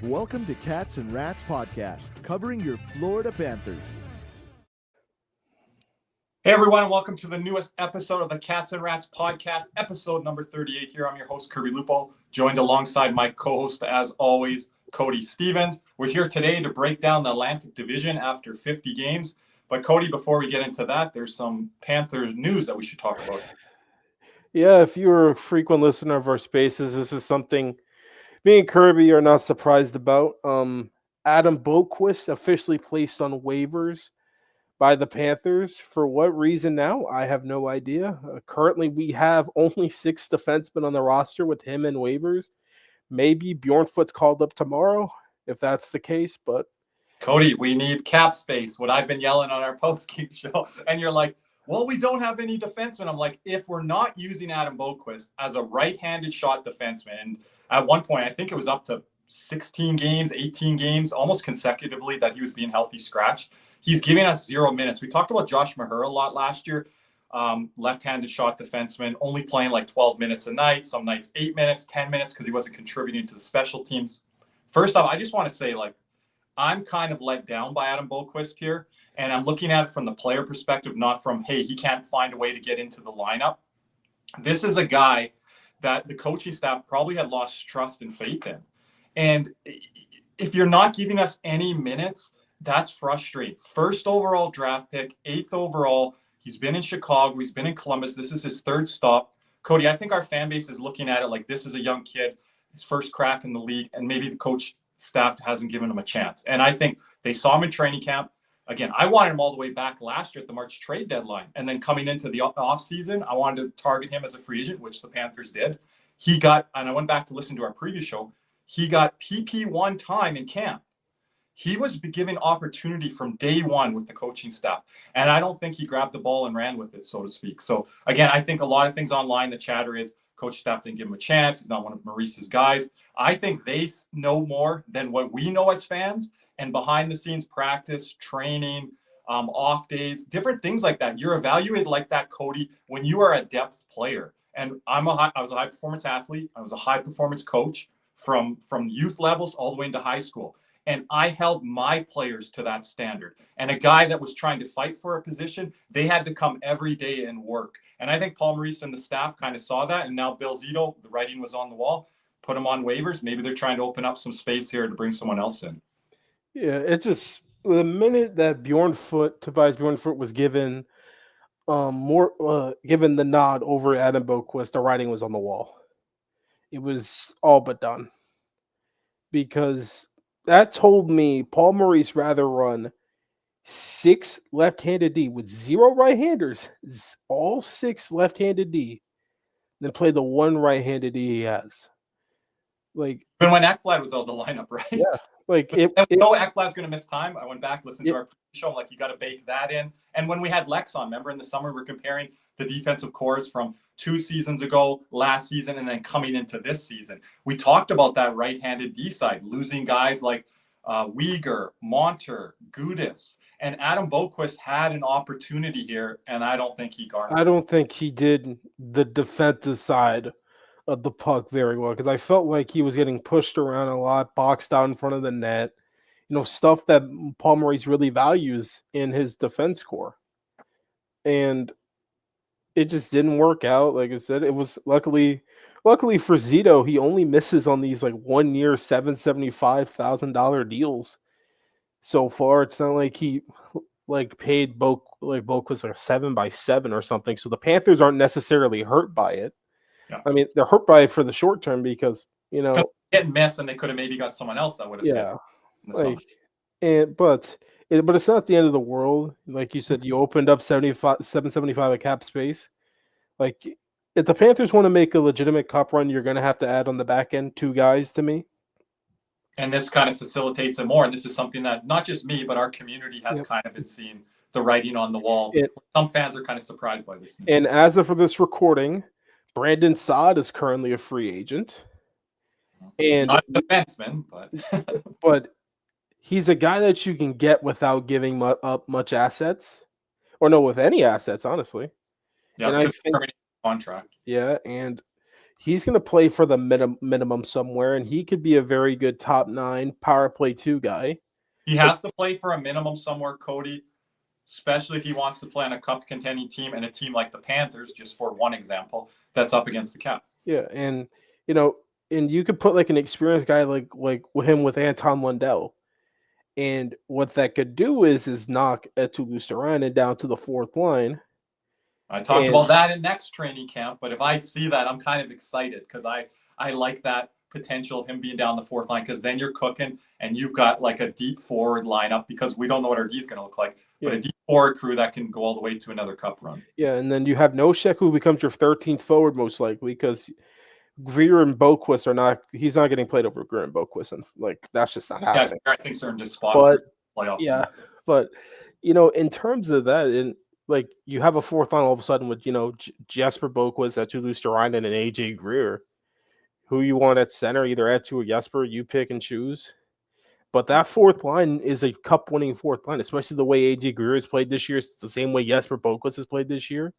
Welcome to Cats and Rats Podcast, covering your Florida Panthers. Hey everyone, and welcome to the newest episode of the Cats and Rats Podcast, episode number 38 here. I'm your host, Kirby, joined alongside my co-host, as always, Cody Stevens. We're here today to break down the Atlantic Division after 50 games. But Cody, before we get into that, there's some Panther news that we should talk about. Yeah, if you're a frequent listener of our spaces, this is something me and Kirby are not surprised about. Adam Boqvist officially placed on waivers by the Panthers. For what reason now? I have no idea. Currently, we have only 6 defensemen on the roster with him in waivers. Maybe Bjornfoot's called up tomorrow, if that's the case, but Cody, we need cap space, what I've been yelling on our post-game show. And you're like, well, we don't have any defensemen. I'm like, if we're not using Adam Boqvist as a right-handed shot defenseman, and at one point, I think it was up to 16 games, 18 games, almost consecutively that he was being healthy scratched. He's giving us 0 minutes. We talked about Josh Maher a lot last year, left-handed shot defenseman, only playing like 12 minutes a night, some nights 8 minutes, 10 minutes because he wasn't contributing to the special teams. First off, I just want to say, I'm kind of let down by Adam Boqvist here, and I'm looking at it from the player perspective, not from, hey, he can't find a way to get into the lineup. This is a guy that the coaching staff probably had lost trust and faith in. And if you're not giving us any minutes, that's frustrating. First overall draft pick, 8th overall. He's been in Chicago. He's been in Columbus. This is his 3rd stop. Cody, I think our fan base is looking at it like this is a young kid, his first crack in the league, and maybe the coach staff hasn't given him a chance. And I think they saw him in training camp. Again, I wanted him all the way back last year at the March trade deadline. And then coming into the offseason, I wanted to target him as a free agent, which the Panthers did. He got, and I went back to listen to our previous show, he got PP1 time in camp. He was given opportunity from day one with the coaching staff. And I don't think he grabbed the ball and ran with it, so to speak. So again, I think a lot of things online, the chatter is coach staff didn't give him a chance. He's not one of Maurice's guys. I think they know more than what we know as fans, and behind the scenes practice, training, off days, different things like that. You're evaluated like that, Cody, when you are a depth player. And I was a high performance athlete. I was a high performance coach from youth levels all the way into high school. And I held my players to that standard. And a guy that was trying to fight for a position, they had to come every day and work. And I think Paul Maurice and the staff kind of saw that. And now Bill Zito, the writing was on the wall, put him on waivers. Maybe they're trying to open up some space here to bring someone else in. yeah, it's just the minute that Tobias Bjornfoot was given given the nod over Adam Boqvist, the writing was on the wall. It was all but done. Because that told me Paul Maurice rather run 6 left-handed D with 0 right-handers, all 6 left-handed D, than play the 1 right-handed D he has. Like, even when Ekblad was out of the lineup, right? Yeah. Like Ekblad's going to miss time. I went back, listened to our show. I'm like, you got to bake that in. And when we had Lex on, remember in the summer, we're comparing the defensive cores from 2 seasons ago, last season, and then coming into this season. We talked about that right-handed D side, losing guys like Uyghur, Monter, Gudis. And Adam Boqvist had an opportunity here, and I don't think he garnered. I don't think he did the defensive side of the puck very well, because I felt like he was getting pushed around a lot, boxed out in front of the net, stuff that Paul Maurice really values in his defense core. And it just didn't work out. Like I said, it was luckily for Zito, he only misses on these 1 year $775,000 deals. So far, it's not like he paid Boqvist a 7x7 or something. So the Panthers aren't necessarily hurt by it. Yeah. I mean, they're hurt by it for the short term because getting missed, and they could have maybe got someone else that would have fit. But it's not the end of the world. Like you said, you opened up 775 of cap space. Like, if the Panthers want to make a legitimate cup run, you're going to have to add on the back end 2 guys to me. And this kind of facilitates it more. And this is something that not just me, but our community has kind of been seeing the writing on the wall. Some fans are kind of surprised by this. And as of this recording, Brandon Saad is currently a free agent. And not a defenseman, but he's a guy that you can get without giving up much assets. Or no, with any assets, honestly. Yeah, and I think contract. Yeah, and he's going to play for the minimum somewhere, and he could be a very good top 9 power play 2 guy. He has to play for a minimum somewhere, Cody, especially if he wants to play on a cup contending team and a team like the Panthers, just for one example, that's up against the cap. Yeah, and and you could put like an experienced guy like him with Anton Lundell. And what that could do is knock Eetu Luostarinen down to the 4th line. I talked about that in next training camp, but if I see that, I'm kind of excited because I like that potential of him being down the 4th line, because then you're cooking and you've got like a deep forward lineup, because we don't know what our D is going to look like, but a deep forward crew that can go all the way to another cup run. Yeah, and then you have Nosek, who becomes your 13th forward most likely, because Greer and Boqvist are not. He's not getting played over Greer and Boqvist, and like that's just not happening. Yeah, I think they're in this spot for playoffs. Yeah, but in terms of that, and like you have a 4th line all of a sudden with Jesper Boqvist, Eetu Luostarinen, and AJ Greer. Who you want at center, either Eetu or Jesper, you pick and choose. But that 4th line is a cup-winning 4th line, especially the way AJ Greer has played this year. It's the same way Jesper Boqvist has played this year.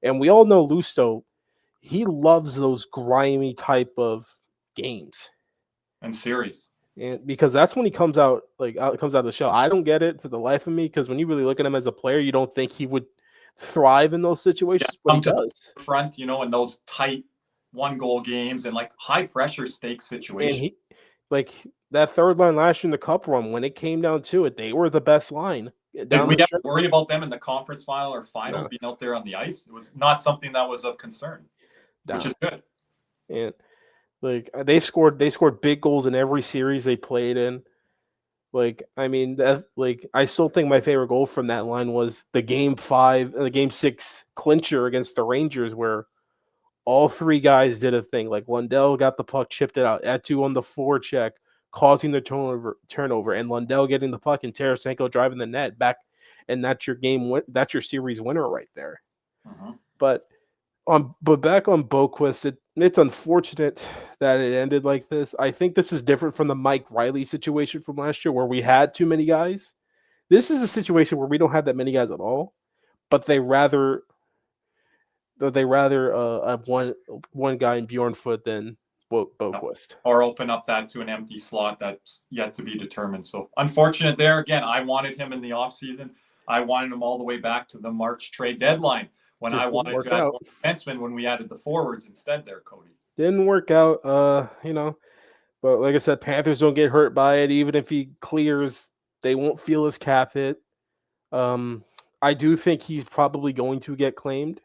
And we all know Lusto, he loves those grimy type of games and series. And because that's when he comes out of the shell. I don't get it for the life of me, because when you really look at him as a player, you don't think he would thrive in those situations, but he does. Front, in those tight 1-goal games and like high pressure stakes situations. And he, like that 3rd line last year in the cup run, when it came down to it, they were the best line. Did we have to worry about them in the conference final or finals being out there on the ice? It was not something that was of concern, which is good. And like they scored big goals in every series they played in. Like, I mean, I still think my favorite goal from that line was the game 6 clincher against the Rangers, where all 3 guys did a thing. Like Lundell got the puck, chipped it out. Eetu on the forecheck, causing the turnover, and Lundell getting the puck and Tarasenko driving the net back, and that's your that's your series winner right there. Uh-huh. But back on Boqvist, it's unfortunate that it ended like this. I think this is different from the Mike Riley situation from last year, where we had too many guys. This is a situation where we don't have that many guys at all, but they rather have one guy in Bjornfoot than Boqvist. Or open up that to an empty slot that's yet to be determined. So unfortunate there. Again, I wanted him in the offseason. I wanted him all the way back to the March trade deadline, when I wanted to add one defenseman when we added the forwards instead there, Cody. Didn't work out, but like I said, Panthers don't get hurt by it. Even if he clears, they won't feel his cap hit. I do think he's probably going to get claimed.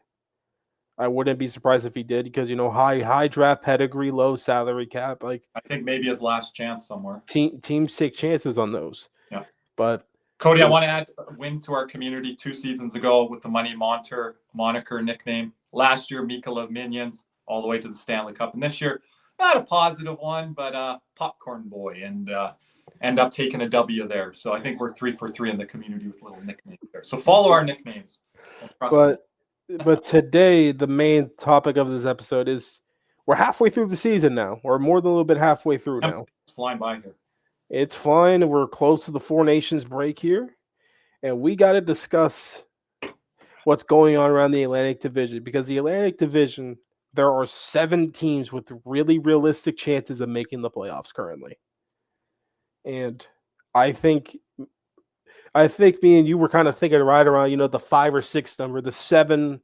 I wouldn't be surprised if he did, because high draft pedigree, low salary cap. Like, I think maybe his last chance somewhere. Teams take chances on those. Yeah, but Cody, I want to add a win to our community 2 seasons ago with the Money moniker nickname. Last year, Mikkola Minions, all the way to the Stanley Cup, and this year, not a positive one, but Popcorn Boy, and end up taking a W there. So I think we're 3 for 3 in the community with little nicknames there. So follow our nicknames. But today, the main topic of this episode is we're halfway through the season now. We're more than a little bit halfway through now. It's flying by here. It's flying. We're close to the 4 Nations break here. And we got to discuss what's going on around the Atlantic Division. Because the Atlantic Division, there are 7 teams with really realistic chances of making the playoffs currently. And I think me and you were kind of thinking right around, the 5 or 6 number. The 7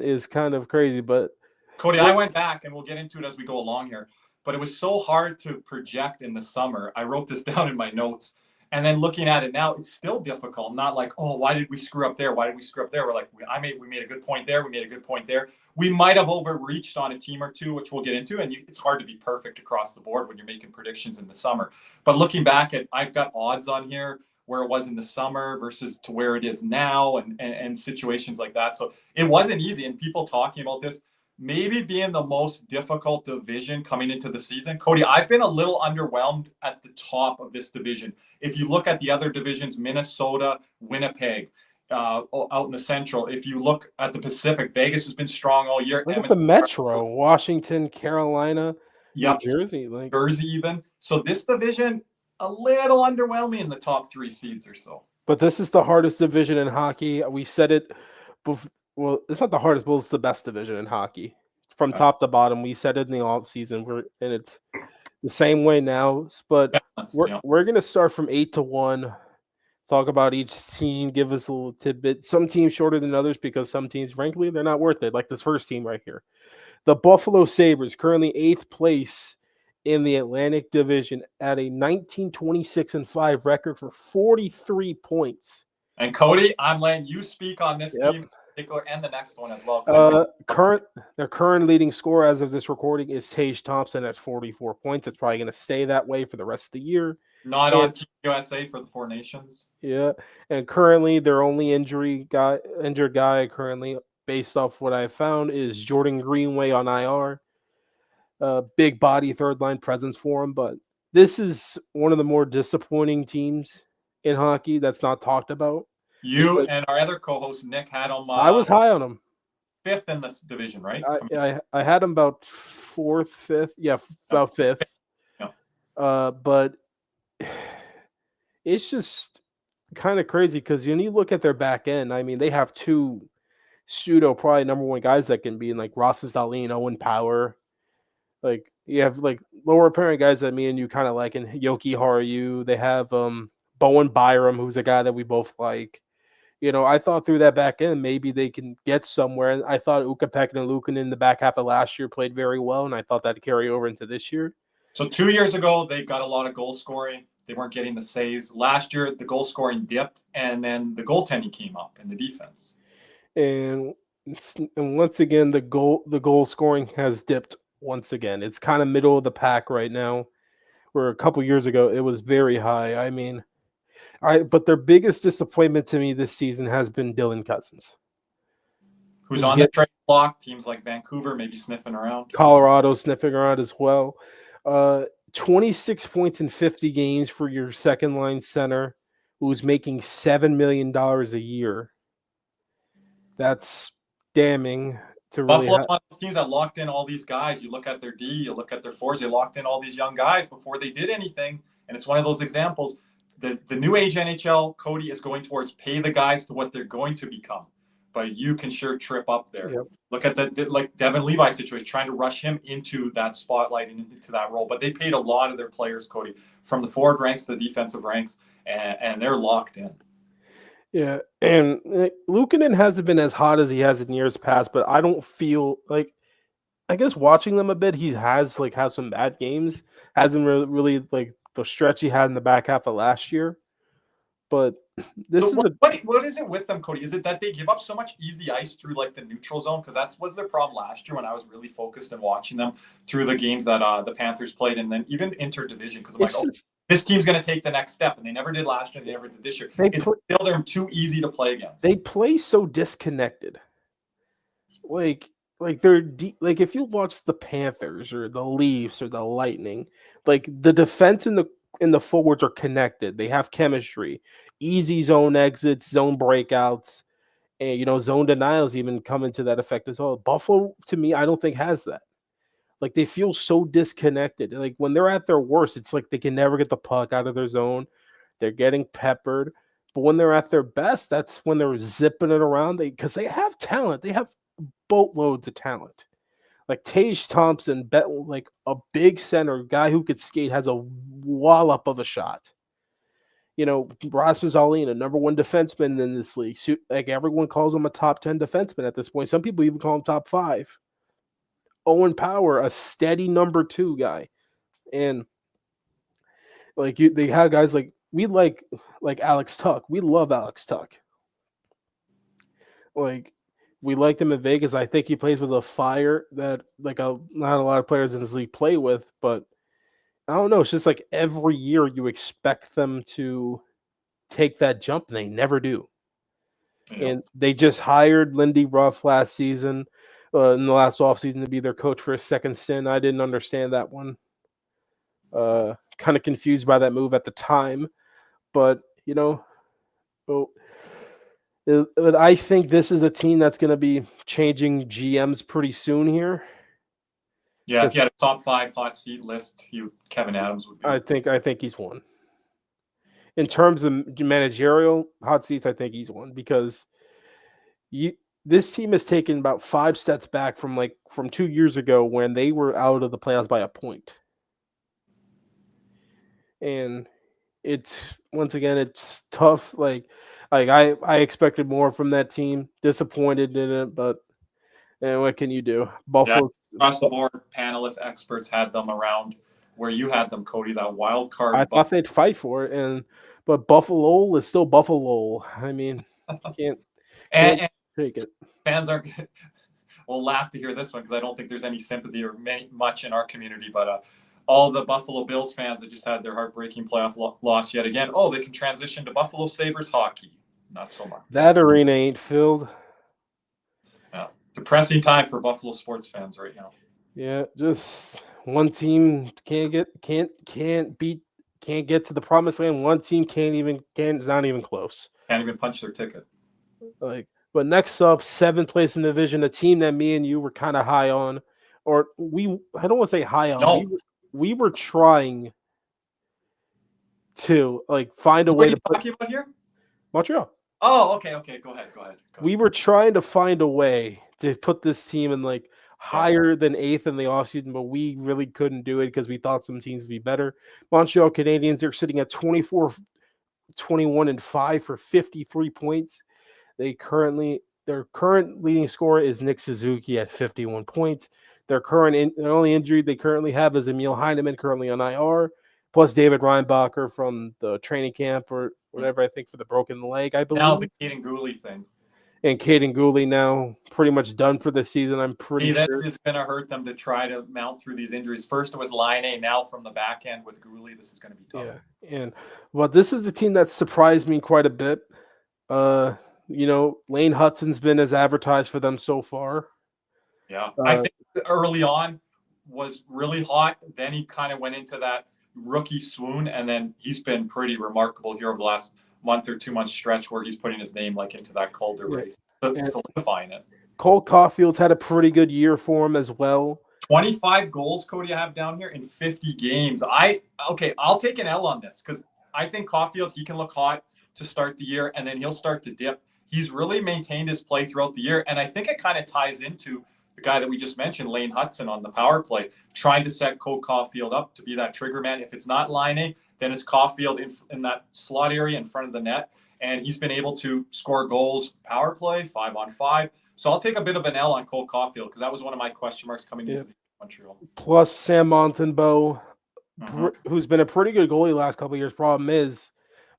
is kind of crazy, but Cody, I went back, and we'll get into it as we go along here, but it was so hard to project in the summer. I wrote this down in my notes, and then looking at it now, it's still difficult. Not like, oh, why did we screw up there? Why did we screw up there? We're like, we made a good point there. We made a good point there. We might have overreached on a team or two, which we'll get into. And it's hard to be perfect across the board when you're making predictions in the summer. But looking back I've got odds on here where it was in the summer versus to where it is now, and situations like that. So it wasn't easy. And people talking about this, maybe being the most difficult division coming into the season. Cody, I've been a little underwhelmed at the top of this division. If you look at the other divisions, Minnesota, Winnipeg, out in the Central. If you look at the Pacific, Vegas has been strong all year. Look at the Metro, Washington, Carolina, New Jersey. Jersey even. So this division, a little underwhelming in the top 3 seeds or so. But this is the hardest division in hockey. We said it before. Well, it's not the hardest, but it's the best division in hockey from top to bottom. We said it in the off season. And it's the same way now. But we're gonna start from 8 to 1. Talk about each team. Give us a little tidbit. Some teams shorter than others because some teams, frankly, they're not worth it. Like this first team right here, the Buffalo Sabres, currently 8th place in the Atlantic Division at a 19-26-5 record for 43 points. And Cody, I'm letting you speak on this team in particular and the next one as well. Their current leading scorer as of this recording is Tage Thompson at 44 points. It's probably going to stay that way for the rest of the year. Not on Team USA for the Four Nations. Yeah, and currently their only injured guy currently, based off what I found, is Jordan Greenway on IR. Big body third line presence for him, but this is one of the more disappointing teams in hockey that's not talked about. You and our other co-host Nick had him. I was high on him. 5th in this division, right? I had him about 4th, 5th. Yeah, about 5th. Yeah. But it's just kind of crazy because when you look at their back end, I mean, they have two pseudo probably number one guys that can be in like Rasmus Dahlin, Owen Power. Like you have like lower apparent guys that me and you kind of like, and Yoki Haru. They have Bowen Byram, who's a guy that we both like. You know, I thought through that back end, maybe they can get somewhere. And I thought Ukko-Pekka and Luukkonen in the back half of last year played very well, and I thought that'd carry over into this year. So 2 years ago, they got a lot of goal scoring. They weren't getting the saves. Last year, the goal scoring dipped, and then the goaltending came up in the defense. And once again, the goal scoring has dipped once again. It's kind of middle of the pack right now, where a couple years ago it was very high. I mean, but their biggest disappointment to me this season has been Dylan Cousins, who's on the trade block. Teams like Vancouver maybe sniffing around. Colorado sniffing around as well. 26 points in 50 games for your second line center, who's making $7 million a year. That's damning. Buffalo's one of those teams that locked in all these guys. You look at their D, you look at their fours, they locked in all these young guys before they did anything. And it's one of those examples. The new age NHL, Cody, is going towards pay the guys to what they're going to become. But you can sure trip up there. Yep. Look at the like Devin Levi situation, trying to rush him into that spotlight and into that role. But they paid a lot of their players, Cody, from the forward ranks to the defensive ranks, and they're locked in. Yeah, and Luukkonen hasn't been as hot as he has in years past, but I don't feel like, I guess watching them a bit, he has some bad games. Hasn't really like the stretch he had in the back half of last year. But what is it with them, Cody? Is it that they give up so much easy ice through like the neutral zone? Because that was their problem last year when I was really focused and watching them through the games that the Panthers played, and then even interdivision. Because I'm like, this team's going to take the next step, and they never did last year. They never did this year. They're too easy to play against. They play so disconnected. Like they're like if you watch the Panthers or the Leafs or the Lightning, like the defense and the forwards are connected. They have chemistry, easy zone exits, zone breakouts, and zone denials even come into that effect as well. Buffalo, to me, I don't think has that. Like they feel so disconnected. Like when they're at their worst, it's like they can never get the puck out of their zone. They're getting peppered. But when they're at their best, that's when they're zipping it around. Because they have talent. They have boatloads of talent. Like Tage Thompson, like a big center guy who could skate, has a wallop of a shot. Rasmus Dahlin, a number one defenseman in this league. Like everyone calls him a top 10 defenseman at this point. Some people even call him top 5. Owen Power, a steady number 2 guy. And they have guys like we like Alex Tuck. We love Alex Tuck. Like we liked him in Vegas. I think he plays with a fire that not a lot of players in this league play with, but I don't know. It's just like every year you expect them to take that jump and they never do. Yeah. And they just hired Lindy Ruff last season. In the last offseason to be their coach for a second stint. I didn't understand that one. Kind of confused by that move at the time. But, I think this is a team that's going to be changing GMs pretty soon here. Yeah, if you had a top 5 hot seat list, Kevin Adams would be. I think he's one. In terms of managerial hot seats, I think he's one because this team has taken about 5 steps back from 2 years ago when they were out of the playoffs by a point. And it's once again it's tough. I expected more from that team. Disappointed in it, but and what can you do? Buffalo across the board, panelists, experts had them around where you had them, Cody. That wild card. I thought they'd fight for it, but Buffalo is still Buffalo. I mean, can't take it. Fans aren't will laugh to hear this one because I don't think there's any sympathy or much in our community, but all the Buffalo Bills fans that just had their heartbreaking playoff loss yet again. Oh, they can transition to Buffalo Sabres hockey. Not so much. That arena ain't filled. Yeah. Depressing time for Buffalo sports fans right now. Yeah, just one team can't get to the promised land. One team it's not even close. Can't even punch their ticket. But next up, 7th place in the division, a team that me and you were kind of high on, I don't want to say high on. No. We were trying to find a way to put talking about here? Montreal. Oh, okay. Go ahead. We were trying to find a way to put this team in higher than 8th in the offseason, but we really couldn't do it because we thought some teams would be better. Montreal Canadiens are sitting at 24, 21-5 for 53 points. Their current leading scorer is Nick Suzuki at 51 points. Their only injury they currently have is Emil Heineman, currently on IR, plus David Reinbacher from the training camp or whatever, I think, for the broken leg, I believe. Now the Caden Gooley thing. And Caden Gooley now pretty much done for the season, I'm pretty sure. That's just going to hurt them to try to mount through these injuries. First it was Laine, now from the back end with Gooley, this is going to be tough. Yeah, this is the team that surprised me quite a bit. Lane Hutson's been as advertised for them so far. Yeah, I think early on was really hot. Then he kind of went into that rookie swoon, and then he's been pretty remarkable here over the last month or 2 month stretch where he's putting his name into that Calder race, solidifying it. Cole Caulfield's had a pretty good year for him as well. 25 goals, Cody, I have down here in 50 games. I'll take an L on this because I think Caulfield, he can look hot to start the year, and then he'll start to dip. He's really maintained his play throughout the year, and I think it kind of ties into the guy that we just mentioned, Lane Hutson, on the power play, trying to set Cole Caulfield up to be that trigger man. If it's not Laine, then it's Caulfield in that slot area in front of the net, and he's been able to score goals, power play, 5-on-5. So I'll take a bit of an L on Cole Caulfield because that was one of my question marks coming into Montreal. Plus Sam Montembeault, who's been a pretty good goalie the last couple of years. Problem is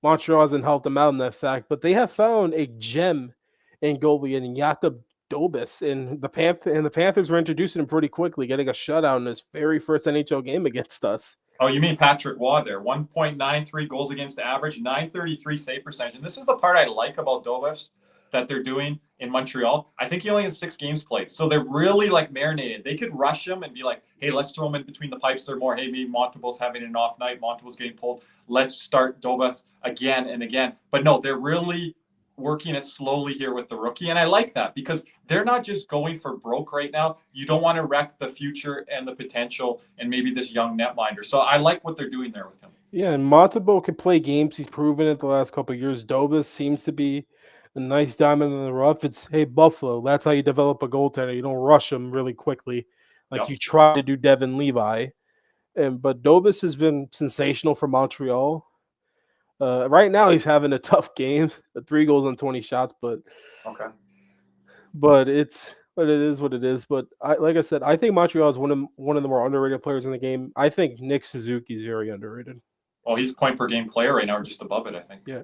Montreal hasn't helped them out in that fact, but they have found a gem in goalie in Jakub Dobis, and the Panthers were introducing him pretty quickly, getting a shutout in his very first NHL game against us. Oh, you mean Patrick Waugh there? 1.93 goals against average, 933 save percentage. And this is the part I like about Dobis that they're doing in Montreal. I think he only has 6 games played. So they're really marinated. They could rush him and be like, hey, let's throw him in between the pipes. They're more, hey, maybe Montembeault's having an off night. Montembeault's getting pulled. Let's start Dobis again and again. But no, they're really working it slowly here with the rookie. And I like that because they're not just going for broke right now. You don't want to wreck the future and the potential and maybe this young netminder. So I like what they're doing there with him. Yeah, and Montembeault can play games. He's proven it the last couple of years. Dobis seems to be a nice diamond in the rough. It's, hey, Buffalo, that's how you develop a goaltender. You don't rush him really quickly you try to do Devin Levi. But Dobis has been sensational for Montreal. Right now, he's having a tough game. 3 goals on 20 shots, but it is what it is. But like I said, I think Montreal is one of the more underrated players in the game. I think Nick Suzuki is very underrated. Oh, he's a point per game player right now, or just above it, I think. Yeah,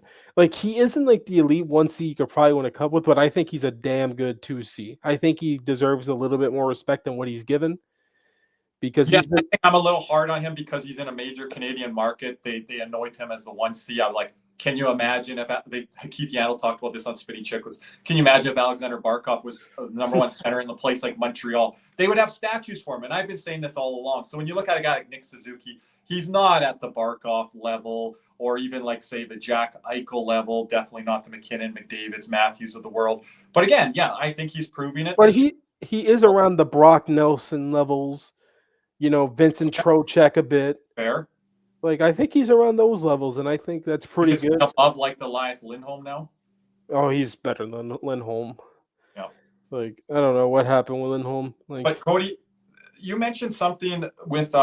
he isn't the elite 1C you could probably win a cup with, but I think he's a damn good 2C. I think he deserves a little bit more respect than what he's given. Because I think I'm a little hard on him because he's in a major Canadian market. They anoint him as the 1C. I'm like, can you imagine if Keith Yandel talked about this on Spitty Chicklets? Can you imagine if Alexander Barkov was number 1 center in the place like Montreal? They would have statues for him. And I've been saying this all along. So when you look at a guy like Nick Suzuki, he's not at the Barkov level or even say the Jack Eichel level. Definitely not the McKinnon, McDavids, Matthews of the world. But again, I think he's proving it. But he is around the Brock Nelson levels. Vincent Trocheck a bit. Fair. I think he's around those levels, and I think that's pretty good. Above the Elias Lindholm now? Oh, he's better than Lindholm. Yeah. Like, I don't know what happened with Lindholm. Like, But Cody, you mentioned something with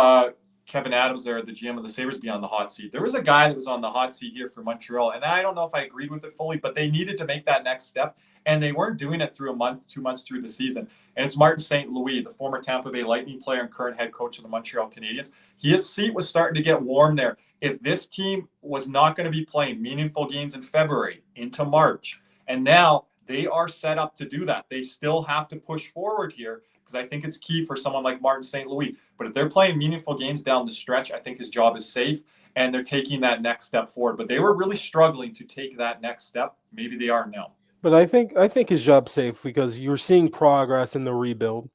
Kevin Adams there, the GM of the Sabres, be on the hot seat. There was a guy that was on the hot seat here for Montreal, and I don't know if I agreed with it fully, but they needed to make that next step, and they weren't doing it through a month, 2 months through the season. And it's Martin St. Louis, the former Tampa Bay Lightning player and current head coach of the Montreal Canadiens. His seat was starting to get warm there. If this team was not going to be playing meaningful games in February into March, and now they are set up to do that, they still have to push forward here, because I think it's key for someone like Martin St. Louis. But if they're playing meaningful games down the stretch, I think his job is safe, and they're taking that next step forward. But they were really struggling to take that next step. Maybe they are now. but I think his job's safe because you're seeing progress in the rebuild.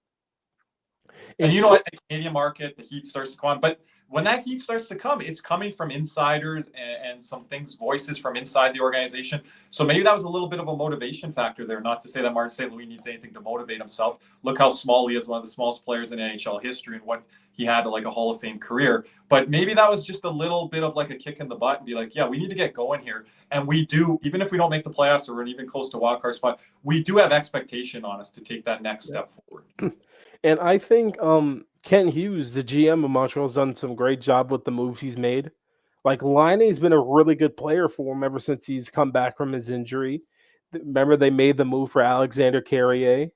And you know what? The Canadian market, the heat starts to come on. But when that heat starts to come, it's coming from insiders and some things, voices from inside the organization. So maybe that was a little bit of a motivation factor there. Not to say that Martin St. Louis needs anything to motivate himself. Look how small he is, one of the smallest players in NHL history, and what he had like a Hall of Fame career. But maybe that was just a little bit of like a kick in the butt and be like, yeah, we need to get going here. And we do, even if we don't make the playoffs or we're even close to wild card spot, we do have expectation on us to take that next step forward. And I think Ken Hughes, the GM of Montreal, has done some great job with the moves he's made. Like, Laine's been a really good player for him ever since he's come back from his injury. Remember, they made the move for Alexander Carrier.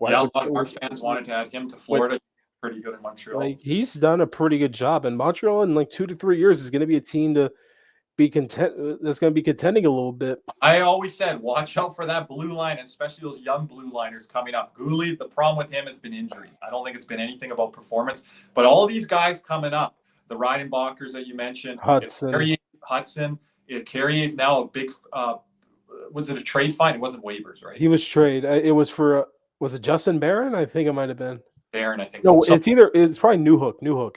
Yeah, a lot of our fans wanted to add him to Florida. Pretty good in Montreal. Like, he's done a pretty good job. And Montreal, in like 2 to 3 years, is going to be a team to be that's going to be contending a little bit. I always said, watch out for that blue line, and especially those young blue liners coming up. Gooley, the problem with him has been injuries. I don't think it's been anything about performance, but all these guys coming up, the Reidenbachers that you mentioned, Hudson, if Carrier is now a big, was it a trade fine? It wasn't waivers, right? He was trade. It was for, was it Justin Barron? I think it might have been. Barron, I think. No, it's probably Newhook.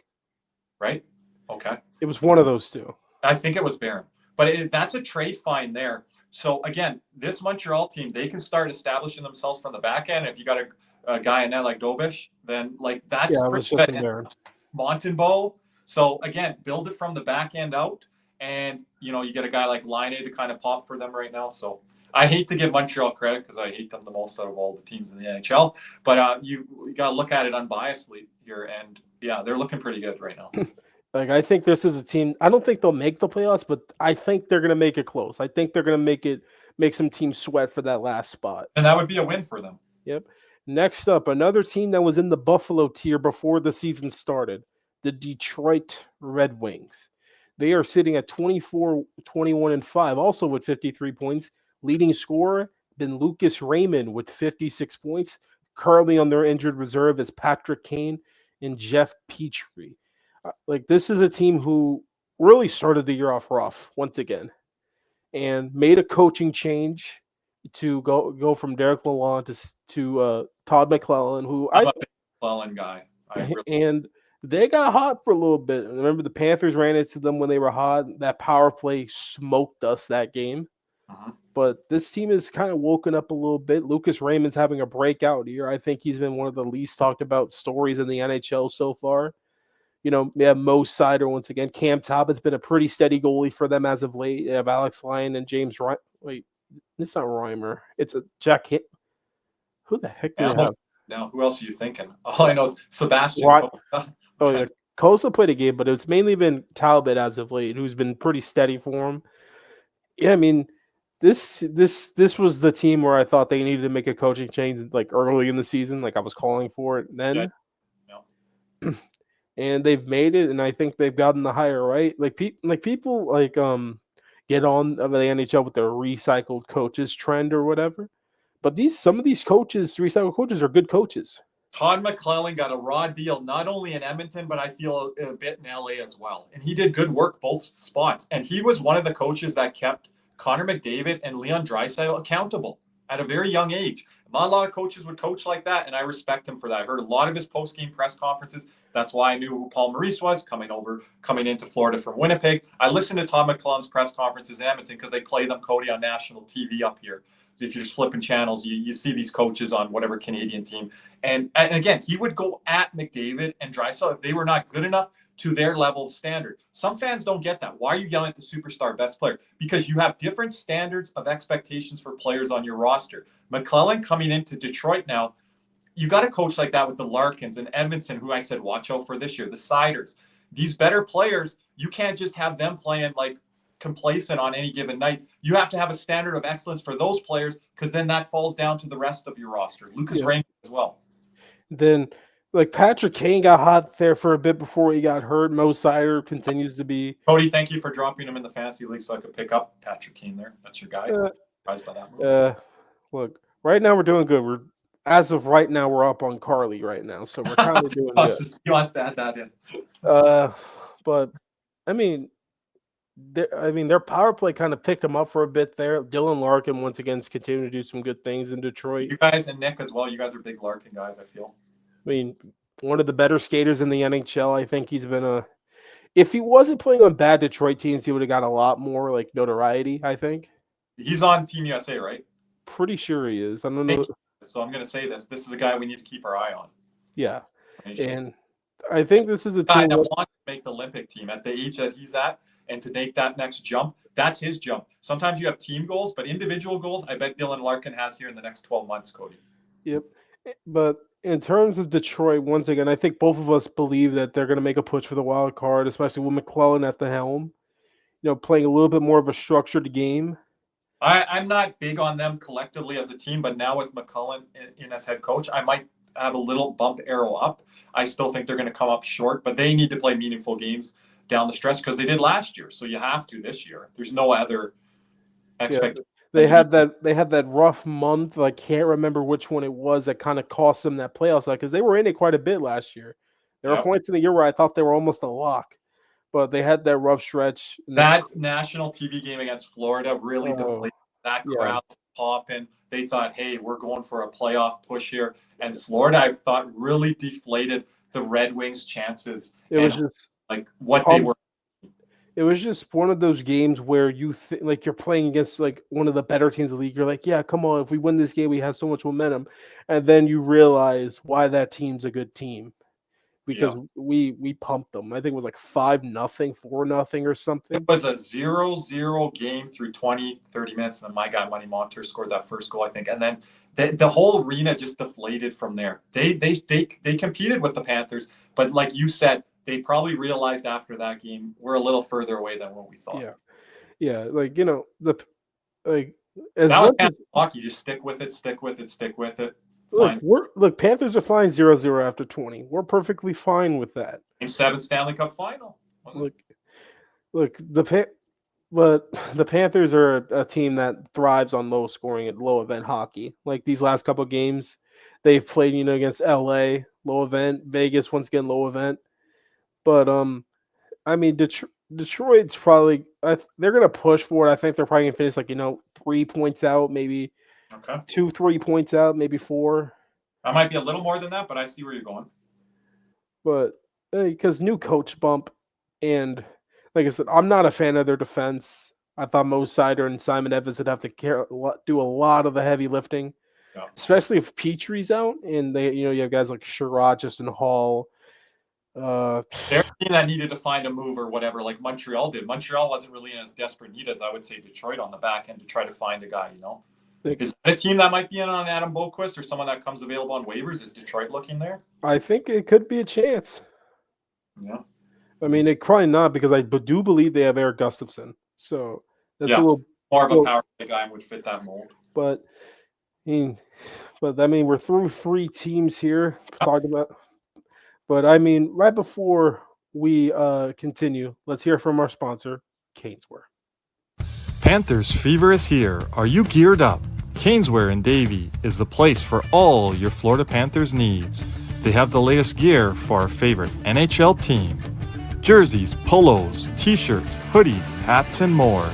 Right? Okay. It was one of those two. I think it was Barron. But that's a trade fine there. So, again, this Montreal team, they can start establishing themselves from the back end. If you got a guy in there like Dobish, then like that's Montembeault. So, again, build it from the back end out. And, you know, you get a guy like Laine to kind of pop for them right now. So, I hate to give Montreal credit because I hate them the most out of all the teams in the NHL. But you got to look at it unbiasedly here. And, yeah, they're looking pretty good right now. Like, I think this is a team. I don't think they'll make the playoffs, but I think they're going to make it close. I think they're going to make some teams sweat for that last spot. And that would be a win for them. Yep. Next up, another team that was in the Buffalo tier before the season started, the Detroit Red Wings. They are sitting at 24, 21, and 5, also with 53 points. Leading scorer been Lucas Raymond with 56 points. Currently on their injured reserve is Patrick Kane and Jeff Petrie. Like, this is a team who really started the year off rough once again and made a coaching change to go from Derek Lalonde to Todd McClellan, who I'm a big McClellan guy. And they got hot for a little bit. Remember, the Panthers ran into them when they were hot. That power play smoked us that game. Uh-huh. But this team is kind of woken up a little bit. Lucas Raymond's having a breakout year. I think he's been one of the least talked about stories in the NHL so far. You know, they have Mo Sider once again. Cam Talbot's been a pretty steady goalie for them as of late. They have Alex Lyon and James Reimer. Wait, it's not Reimer. It's a Jack Hit. Who the heck do they have? Now, who else are you thinking? All I know is Sebastian. Yeah. Kosa played a game, but it's mainly been Talbot as of late, who's been pretty steady for him. Yeah, I mean, this was the team where I thought they needed to make a coaching change like early in the season. Like, I was calling for it then. Yeah. And they've made it, and I think they've gotten the hire right. People get on the NHL with their recycled coaches trend or whatever. But some of these coaches, recycled coaches, are good coaches. Todd McClellan got a raw deal, not only in Edmonton, but I feel a bit in LA as well. And he did good work both spots. And he was one of the coaches that kept Connor McDavid and Leon Draisaitl accountable at a very young age. Not a lot of coaches would coach like that, and I respect him for that. I heard a lot of his post-game press conferences. That's why I knew who Paul Maurice was coming into Florida from Winnipeg. I listened to Todd McClellan's press conferences in Edmonton because they play them, Cody, on national TV up here. If you're just flipping channels, you see these coaches on whatever Canadian team. And again, he would go at McDavid and Draisaitl if they were not good enough to their level of standard. Some fans don't get that. Why are you yelling at the superstar best player? Because you have different standards of expectations for players on your roster. McClellan coming into Detroit now, you got a coach like that with the Larkins and Edmondson, who I said, watch out for this year, the Siders. These better players, you can't just have them playing like complacent on any given night. You have to have a standard of excellence for those players, because then that falls down to the rest of your roster. Lucas Raymond as well. Then, like, Patrick Kane got hot there for a bit before he got hurt. Mo Sider continues to be. Cody, thank you for dropping him in the fantasy league so I could pick up Patrick Kane there. That's your guy. Surprised by that move. Look, right now we're doing good. As of right now, we're up on Carly right now, so we're kind of doing good. He wants to add that in. But I mean, their power play kind of picked them up for a bit there. Dylan Larkin once again is continuing to do some good things in Detroit. You guys and Nick as well. You guys are big Larkin guys, I feel. I mean, one of the better skaters in the NHL. I think he's been if he wasn't playing on bad Detroit teams, he would have got a lot more like notoriety, I think. He's on Team USA, right? Pretty sure he is. I don't know. So I'm going to say this. This is a guy we need to keep our eye on. Yeah. And I think this is a guy team that wants to make the Olympic team at the age that he's at, and to make that next jump. That's his jump. Sometimes you have team goals, but individual goals, I bet Dylan Larkin has here in the next 12 months, Cody. Yep. But in terms of Detroit, once again, I think both of us believe that they're going to make a push for the wild card, especially with McClellan at the helm, playing a little bit more of a structured game. I'm not big on them collectively as a team, but now with McClellan in as head coach, I might have a little bump arrow up. I still think they're going to come up short, but they need to play meaningful games down the stretch because they did last year. So you have to this year. There's no other expectation. They had that rough month. I can't remember which one it was that kind of cost them that playoff slot, because they were in it quite a bit last year. There were points in the year where I thought they were almost a lock, but they had that rough stretch. That national TV game against Florida really deflated that crowd popping. They thought, hey, we're going for a playoff push here. And Florida, I thought, really deflated the Red Wings' chances. It was just like what they were. It was just one of those games where you like you're playing against like one of the better teams in the league. You're like, yeah, come on. If we win this game, we have so much momentum. And then you realize why that team's a good team. Because we pumped them. I think it was like 5-0, 4-0 or something. It was a 0-0 game through 20, 30 minutes. And then my guy, Money Monter, scored that first goal, I think. And then the whole arena just deflated from there. They competed with the Panthers. But like you said, they probably realized after that game, we're a little further away than what we thought. Yeah. Like, as that was Panthers hockey. Just stick with it. Look, Panthers are flying 0-0 after 20. We're perfectly fine with that. Game 7 Stanley Cup final. Look, but the Panthers are a team that thrives on low scoring and low event hockey. Like these last couple of games, they've played, against LA, low event, Vegas, once again, low event. But I mean, Detroit's probably they're gonna push for it. I think they're probably gonna finish 3 points out, maybe 2-3 points out, maybe 4. I might be a little more than that, but I see where you're going. But because new coach bump, and like I said, I'm not a fan of their defense. I thought Mo Sider and Simon Evans would have to do a lot of the heavy lifting, especially if Petrie's out, and they, you have guys like Sherrod, Justin Hall. They're a team that needed to find a move or whatever, like Montreal did. Montreal wasn't really in as desperate need as I would say Detroit on the back end to try to find a guy. Is that a team that might be in on Adam Boqvist or someone that comes available on waivers? Is Detroit looking there? I think it could be a chance. Yeah. I mean, it probably not, because I do believe they have Eric Gustafson. So that's a little more of a power play guy and would fit that mold. But we're through 3 teams here talking about. But I mean, right before we continue, let's hear from our sponsor, CanesWear. Panthers fever is here. Are you geared up? CanesWear in Davie is the place for all your Florida Panthers needs. They have the latest gear for our favorite NHL team. Jerseys, polos, t-shirts, hoodies, hats, and more.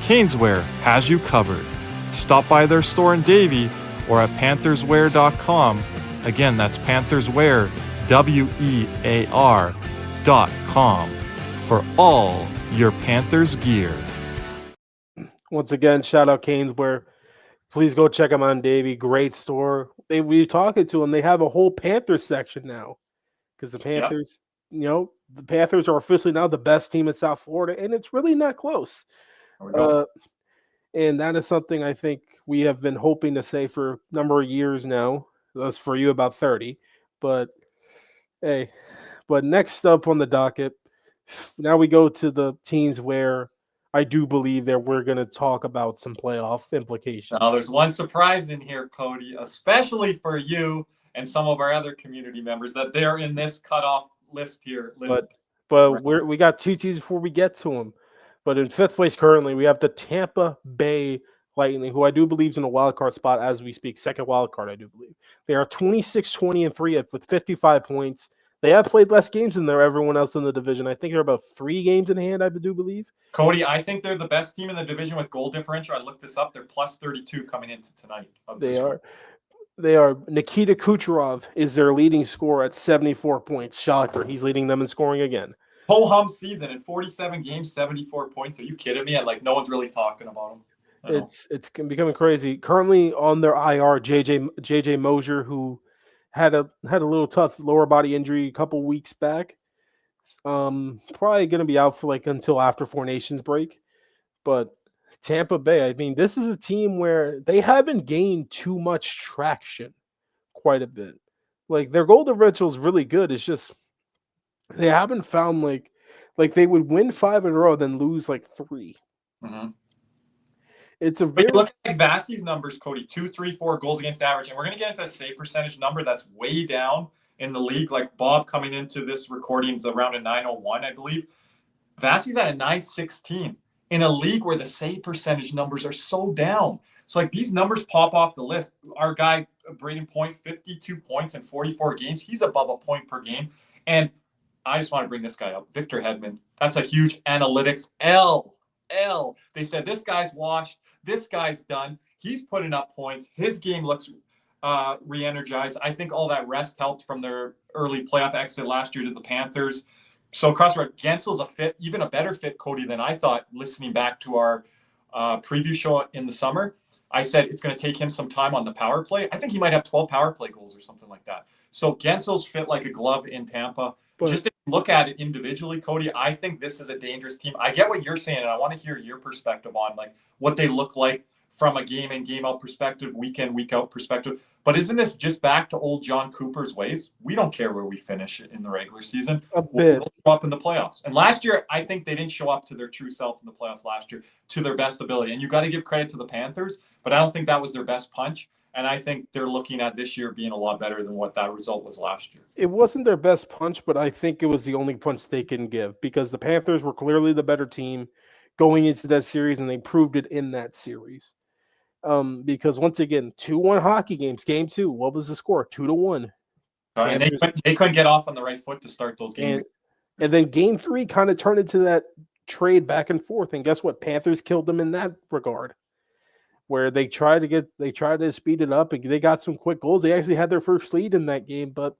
CanesWear has you covered. Stop by their store in Davie or at pantherswear.com. Again, that's pantherswear, WEAR.com for all your Panthers gear. Once again, shout out CanesWear. Please go check them out in Davie. Great store. We talking to them. They have a whole Panthers section now, because the Panthers the Panthers are officially now the best team in South Florida, and it's really not close. And that is something I think we have been hoping to say for a number of years now. That's for you about 30. But hey, next up on the docket, now we go to the teams where I do believe that we're going to talk about some playoff implications. Now, there's one surprise in here, Cody, especially for you and some of our other community members, that they're in this cutoff list here. But we got 2 teams before we get to them. But in 5th place currently, we have the Tampa Bay Lightning, who I do believe is in a wild card spot as we speak. Second wild card, I do believe. They are 26-20-3 with 55 points. They have played less games than everyone else in the division. I think they're about 3 games in hand, I do believe. Cody, I think they're the best team in the division with goal differential. I looked this up. They're plus 32 coming into tonight. They are. Nikita Kucherov is their leading scorer at 74 points. Shocker. He's leading them in scoring again. Ho-hum season in 47 games, 74 points. Are you kidding me? And no one's really talking about him. It's becoming crazy. Currently on their IR, JJ Mosier, who had a little tough lower body injury a couple weeks back. Probably going to be out for until after Four Nations break. But Tampa Bay, I mean, this is a team where they haven't gained too much traction quite a bit. Their goal differential is really good. It's just they haven't found they would win 5 in a row, then lose 3. Mm-hmm. It's a very look at Vasi's numbers, Cody. 2, 3, 4 goals against average, and we're going to get into a save percentage number that's way down in the league. Bob coming into this recording is around a 901, I believe. Vasi's at a 916 in a league where the save percentage numbers are so down. So these numbers pop off the list. Our guy Braden Point, 52 points in 44 games. He's above a point per game, and I just want to bring this guy up, Victor Hedman. That's a huge analytics L. They said this guy's washed. This guy's done. He's putting up points. His game looks re-energized. I think all that rest helped from their early playoff exit last year to the Panthers. So crossroad, Gensel's a fit, even a better fit, Cody, than I thought. Listening back to our preview show in the summer, I said it's going to take him some time on the power play. I think he might have 12 power play goals or something like that. So Gensel's fit like a glove in Tampa. Just to look at it individually, Cody, I think this is a dangerous team. I get what you're saying, and I want to hear your perspective on what they look like from a game in, game out perspective, week in, week out perspective. But isn't this just back to old John Cooper's ways? We don't care where we finish in the regular season. We'll show up in the playoffs. And last year, I think they didn't show up to their true self in the playoffs last year to their best ability. And you got to give credit to the Panthers, but I don't think that was their best punch. And I think they're looking at this year being a lot better than what that result was last year. It wasn't their best punch, but I think it was the only punch they can give because the Panthers were clearly the better team going into that series, and they proved it in that series. Because once again, 2-1 hockey games. Game 2, what was the score? 2-1. And they couldn't get off on the right foot to start those games. And then Game 3 kind of turned into that trade back and forth. And guess what? Panthers killed them in that regard, where they tried to speed it up, and they got some quick goals. They actually had their first lead in that game, but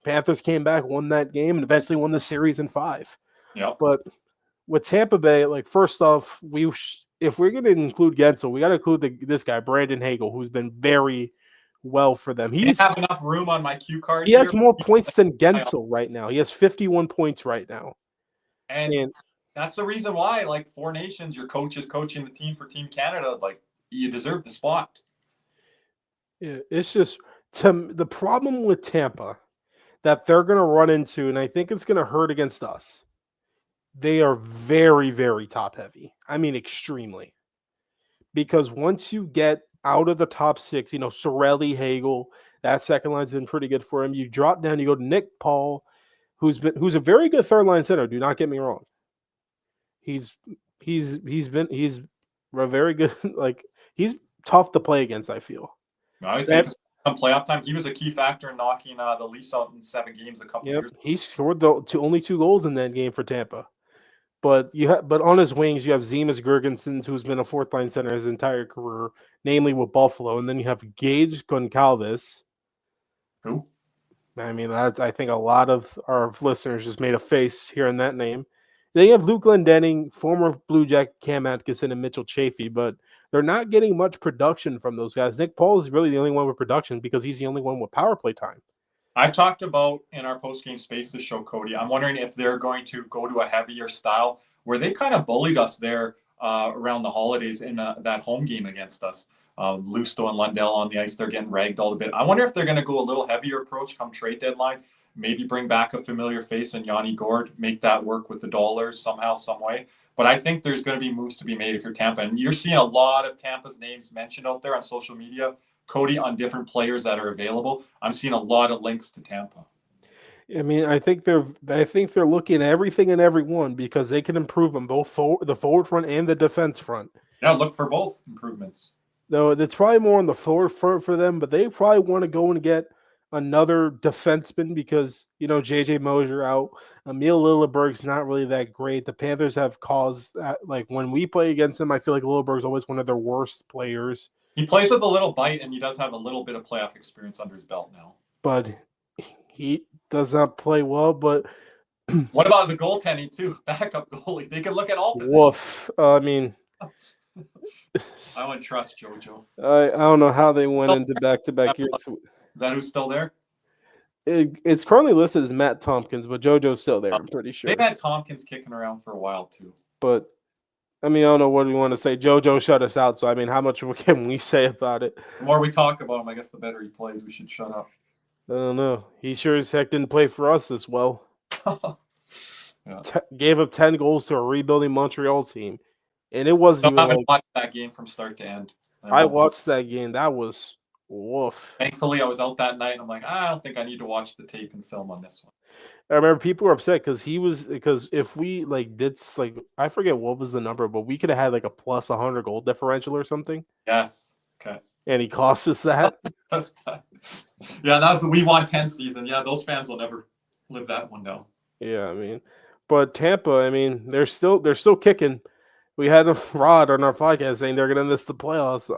Panthers came back, won that game, and eventually won the series in 5. Yeah. But with Tampa Bay, first off, if we're going to include Gensel, we got to include this guy, Brandon Hagel, who's been very well for them. He doesn't have enough room on my cue card. He has more points than Gensel right now. He has 51 points right now. And that's the reason why, Four Nations, your coach is coaching the team for Team Canada. You deserve the spot. Yeah, it's just the problem with Tampa that they're going to run into, and I think it's going to hurt against us. They are very, very top heavy. I mean, extremely. Because once you get out of the top 6, Sorelli, Hagel, that second line's been pretty good for him. You drop down, you go to Nick Paul, who's a very good third line center. Do not get me wrong. He's a very good, he's tough to play against, I feel. I would say on playoff time, he was a key factor in knocking the Leafs out in 7 games a couple years ago. He scored only 2 goals in that game for Tampa. But on his wings, you have Zemas Girgensons, who's been a fourth line center his entire career, namely with Buffalo. And then you have Gage Goncalves. Who? I mean, I think a lot of our listeners just made a face hearing that name. Then you have Luke Glendening, former Blue Jacket Cam Atkinson, and Mitchell Chafee, but they're not getting much production from those guys. Nick Paul is really the only one with production because he's the only one with power play time. I've talked about in our post-game Spaces show, Cody, I'm wondering if they're going to go to a heavier style where they kind of bullied us there around the holidays in that home game against us. Lusto and Lundell on the ice, they're getting ragged all a bit. I wonder if they're going to go a little heavier approach come trade deadline, maybe bring back a familiar face in Yanni Gourde, make that work with the dollars somehow, some way. But I think there's going to be moves to be made if you're Tampa. And you're seeing a lot of Tampa's names mentioned out there on social media, Cody, on different players that are available. I'm seeing a lot of links to Tampa. I mean, I think they're looking at everything and everyone because they can improve on both the forward front and the defense front. Yeah, look for both improvements. Though it's probably more on the forward front for them, but they probably want to go and get another defenseman because, JJ Mosier out. Emil Lilleberg's not really that great. The Panthers have caused, like, when we play against them, I feel like Lilleberg's always one of their worst players. He plays with a little bite, and he does have a little bit of playoff experience under his belt now. But he does not play well, but... What about the goaltending, too? Backup goalie. They can look at all positions. Woof. I mean... I wouldn't trust JoJo. I don't know how they went into back-to-back years. Is that who's still there? It's currently listed as Matt Tompkins, but JoJo's still there, I'm pretty sure. They've had Tompkins kicking around for a while, too. But, I mean, I don't know what we want to say. JoJo shut us out, so, I mean, how much can we say about it? The more we talk about him, I guess the better he plays. We should shut up. I don't know. He sure as heck didn't play for us as well. Yeah. Gave up 10 goals to a rebuilding Montreal team. And it wasn't I haven't watched that game from start to end. I watched that game. That was woof. Thankfully, I was out that night, and I'm like, I don't think I need to watch the tape and film on this one. I remember people were upset because if we I forget what was the number, but we could have had like a plus 100 goal differential or something. Yes. Okay. And he cost us that. Yeah, that was we won 10 season. Yeah, those fans will never live that one down. Yeah, I mean, but Tampa, I mean, they're still kicking. We had a Rod on our podcast saying they're going to miss the playoffs.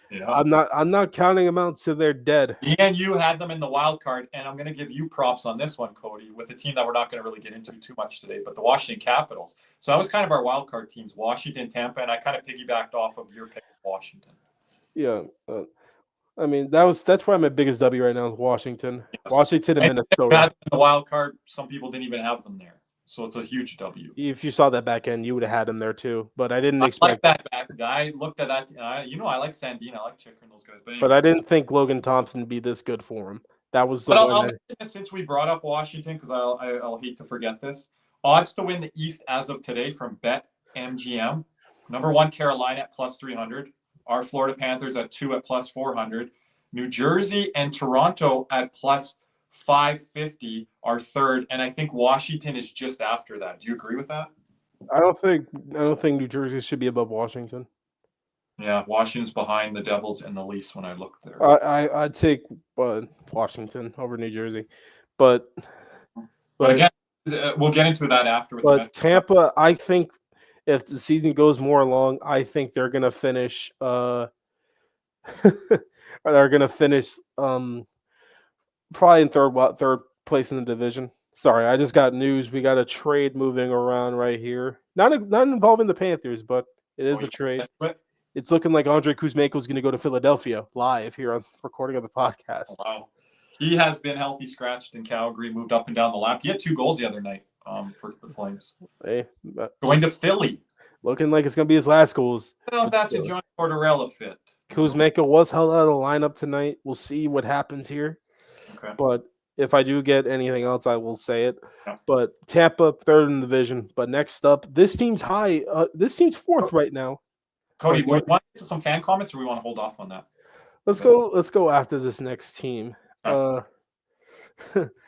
Yeah. I'm not counting them out till they're dead. And you had them in the wild card, and I'm going to give you props on this one, Cody, with a team that we're not going to really get into too much today, but the Washington Capitals. So that was kind of our wild card teams, Washington, Tampa, and I kind of piggybacked off of your pick of Washington. Yeah. I mean, that's probably my biggest W right now is Washington. Yes. Washington and Minnesota. Had the wild card, some people didn't even have them there. So it's a huge W. If you saw that back end, you would have had him there too. But I didn't expect that back guy. Looked at that. I like Sandin. I like Chicker and those guys. But I didn't think Logan Thompson would be this good for him. That was. But I'll mention this since we brought up Washington because I'll hate to forget this. Odds to win the East as of today from BetMGM. Number 1 Carolina at plus 300. Our Florida Panthers at 2 at plus 400. New Jersey and Toronto at plus 550 are third, and I think Washington is just after that. Do you agree with that? I don't think New Jersey should be above Washington. Yeah, Washington's behind the Devils and the Leafs when I looked there. I'd take Washington over New Jersey, but again, we'll get into that after. But Tampa, I think if the season goes more along, I think they're gonna finish. They're gonna finish. Probably in third place in the division. Sorry, I just got news. We got a trade moving around right here. Not involving the Panthers, but it is a trade. It's looking like Andrei Kuzmenko is going to go to Philadelphia live here on recording of the podcast. Wow. He has been healthy scratched in Calgary, moved up and down the lap. He had 2 goals the other night for the Flames. Hey, going to Philly. Looking like it's going to be his last goals. I don't know if that's a John Tortorella fit. Kuzmenko was held out of the lineup tonight. We'll see what happens here. Okay. But if I do get anything else, I will say it. Yeah. But Tampa, third in the division. But next up, this team's high. This team's fourth right now. Cody, we want to get to some fan comments, or we want to hold off on that? Let's go after this next team. Right.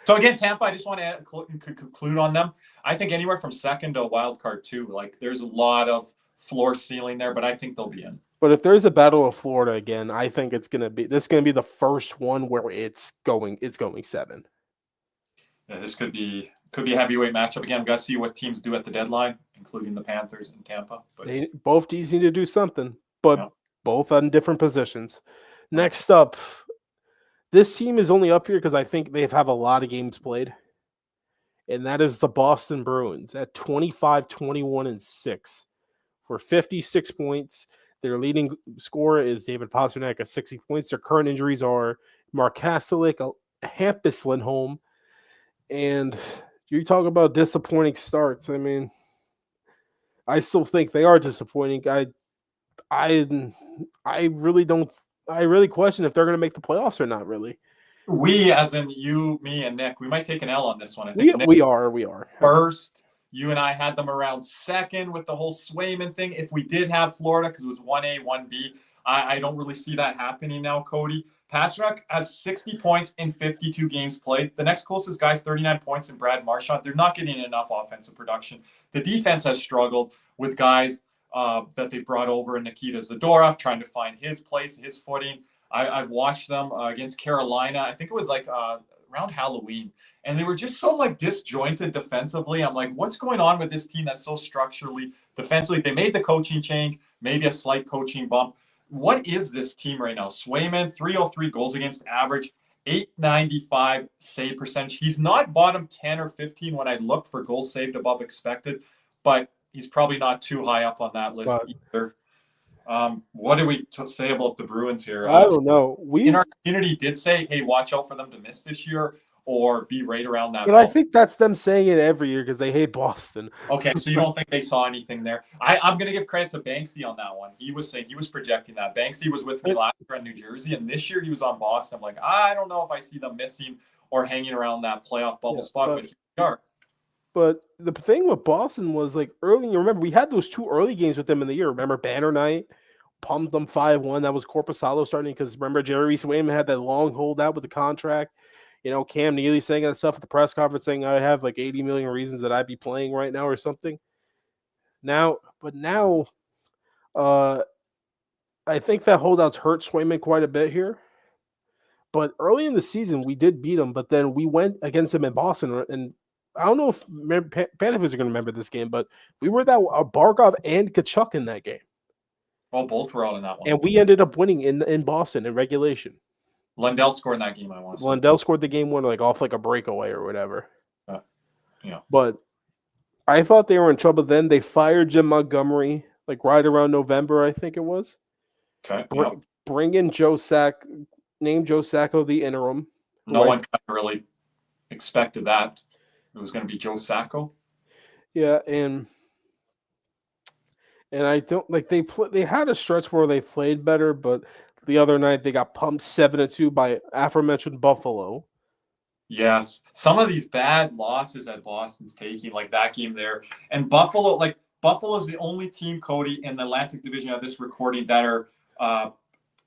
So again, Tampa, I just want to conclude on them. I think anywhere from second to wild card 2. Like there's a lot of floor ceiling there, but I think they'll be in. But if there's a Battle of Florida again, I think this is gonna be the first one where it's going 7. Yeah, this could be a heavyweight matchup again. We've got to see what teams do at the deadline, including the Panthers and Tampa. But both teams need to do something, but both on different positions. Next up, this team is only up here because I think they have a lot of games played, and that is the Boston Bruins at 25-21-6 for 56 points. Their leading scorer is David Pastrnak at 60 points. Their current injuries are Mark Kastelik, Hampus Lindholm, and you talk about disappointing starts. I mean, I still think they are disappointing. I really don't. I really question if they're going to make the playoffs or not. Really, We, as in you, me, and Nick, we might take an L on this one. I think Nick we are first. You and I had them around second with the whole Swayman thing. If we did have Florida, because it was 1A, 1B, I don't really see that happening now, Cody. Pasternak has 60 points in 52 games played. The next closest guy's 39 points in Brad Marchand. They're not getting enough offensive production. The defense has struggled with guys that they brought over in Nikita Zadorov, trying to find his place, his footing. I've watched them against Carolina. I think it was like around Halloween. And they were just so like disjointed defensively. I'm like, what's going on with this team that's so structurally defensively? They made the coaching change, maybe a slight coaching bump. What is this team right now? Swayman, 303 goals against average, 895 save percentage. He's not bottom 10 or 15 when I look for goals saved above expected, but he's probably not too high up on that list either. What do we say about the Bruins here? I don't know. In our community did say, hey, watch out for them to miss this year or be right around that. But I think that's them saying it every year because they hate Boston. Okay, so you don't think they saw anything there? I'm going to give credit to Banksy on that one. He was saying, he was projecting that. Banksy was with me last year in New Jersey, and this year he was on Boston. I'm like, I don't know if I see them missing or hanging around that playoff bubble spot, but here we are. But the thing with Boston was like early, you remember we had those 2 early games with them in the year. Remember Banner Night? Pumped them 5-1. That was Corpusalo starting because remember Jerry Swayman had that long holdout with the contract. You know, Cam Neely saying that stuff at the press conference saying I have like 80 million reasons that I'd be playing right now or something. Now, I think that holdout's hurt Swayman quite a bit here. But early in the season, we did beat them, but then we went against them in Boston. And I don't know if Panthers are going to remember this game, but we were that Barkov and Kachuk in that game. Oh, both were out in that one. And we ended up winning in Boston in regulation. Lundell scored in that game, I want to say. Lundell scored the game winner, like off like a breakaway or whatever. Yeah. But I thought they were in trouble then. They fired Jim Montgomery, like right around November, I think it was. Okay. Bring in name Joe Sacco the interim. No one kind of really expected that. It was going to be Joe Sacco. Yeah, and I don't like they had a stretch where they played better, but the other night they got pumped 7-2 by aforementioned Buffalo. Yes, some of these bad losses that Boston's taking, like that game there, and Buffalo's the only team, Cody, in the Atlantic Division of this recording that are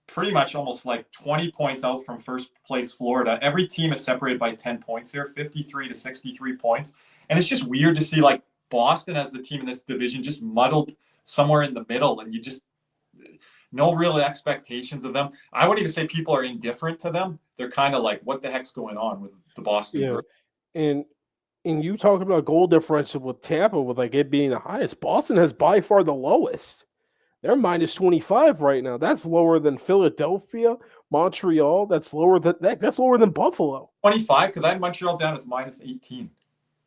pretty much almost like 20 points out from first place Florida. Every team is separated by 10 points here, 53 to 63 points, and it's just weird to see like Boston as the team in this division just muddled somewhere in the middle, and you just no real expectations of them. I wouldn't even say people are indifferent to them. They're kind of like, what the heck's going on with the Boston group? And you talk about goal differential with Tampa, with like it being the highest. Boston has by far the lowest. They're minus 25 right now. That's lower than Philadelphia, Montreal. That's lower than Buffalo. 25, because I had Montreal down as minus 18.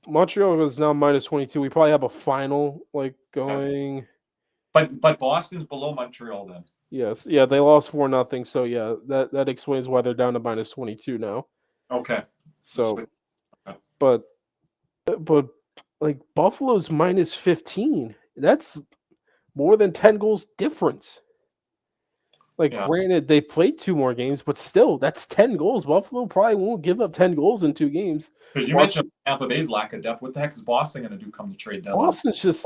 Montreal is now minus 22. We probably have a final like going. Okay. But Boston's below Montreal then. Yes. Yeah, they lost 4-0. So yeah, that explains why they're down to minus 22 now. Okay. So but like Buffalo's minus 15. That's more than 10 goals difference. Granted, they played 2 more games, but still, that's 10 goals. Buffalo probably won't give up 10 goals in 2 games. Because you mentioned Tampa Bay's lack of depth. What the heck is Boston going to do come to trade deadline? Boston's just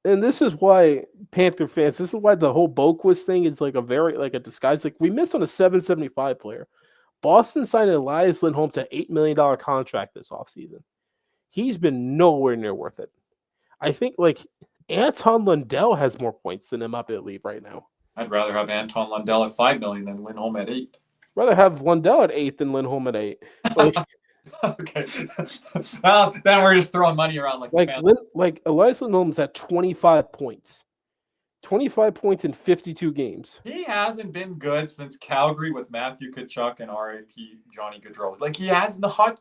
and this is why Panther fans, this is why the whole Boqvist thing is like a disguise. Like we missed on a 775 player. Boston signed Elias Lindholm to $8 million contract this offseason. He's been nowhere near worth it. I think like Anton Lundell has more points than him up at league right now. I'd rather have Anton Lundell at $5 million than Lindholm at $8 million. Rather have Lundell at 8 than Lindholm at 8. Like, okay. Well, then we're just throwing money around like Elias Lindholm's at 25 points. 25 points in 52 games. He hasn't been good since Calgary with Matthew Tkachuk and R.A.P. Johnny Gaudreau. Like he has not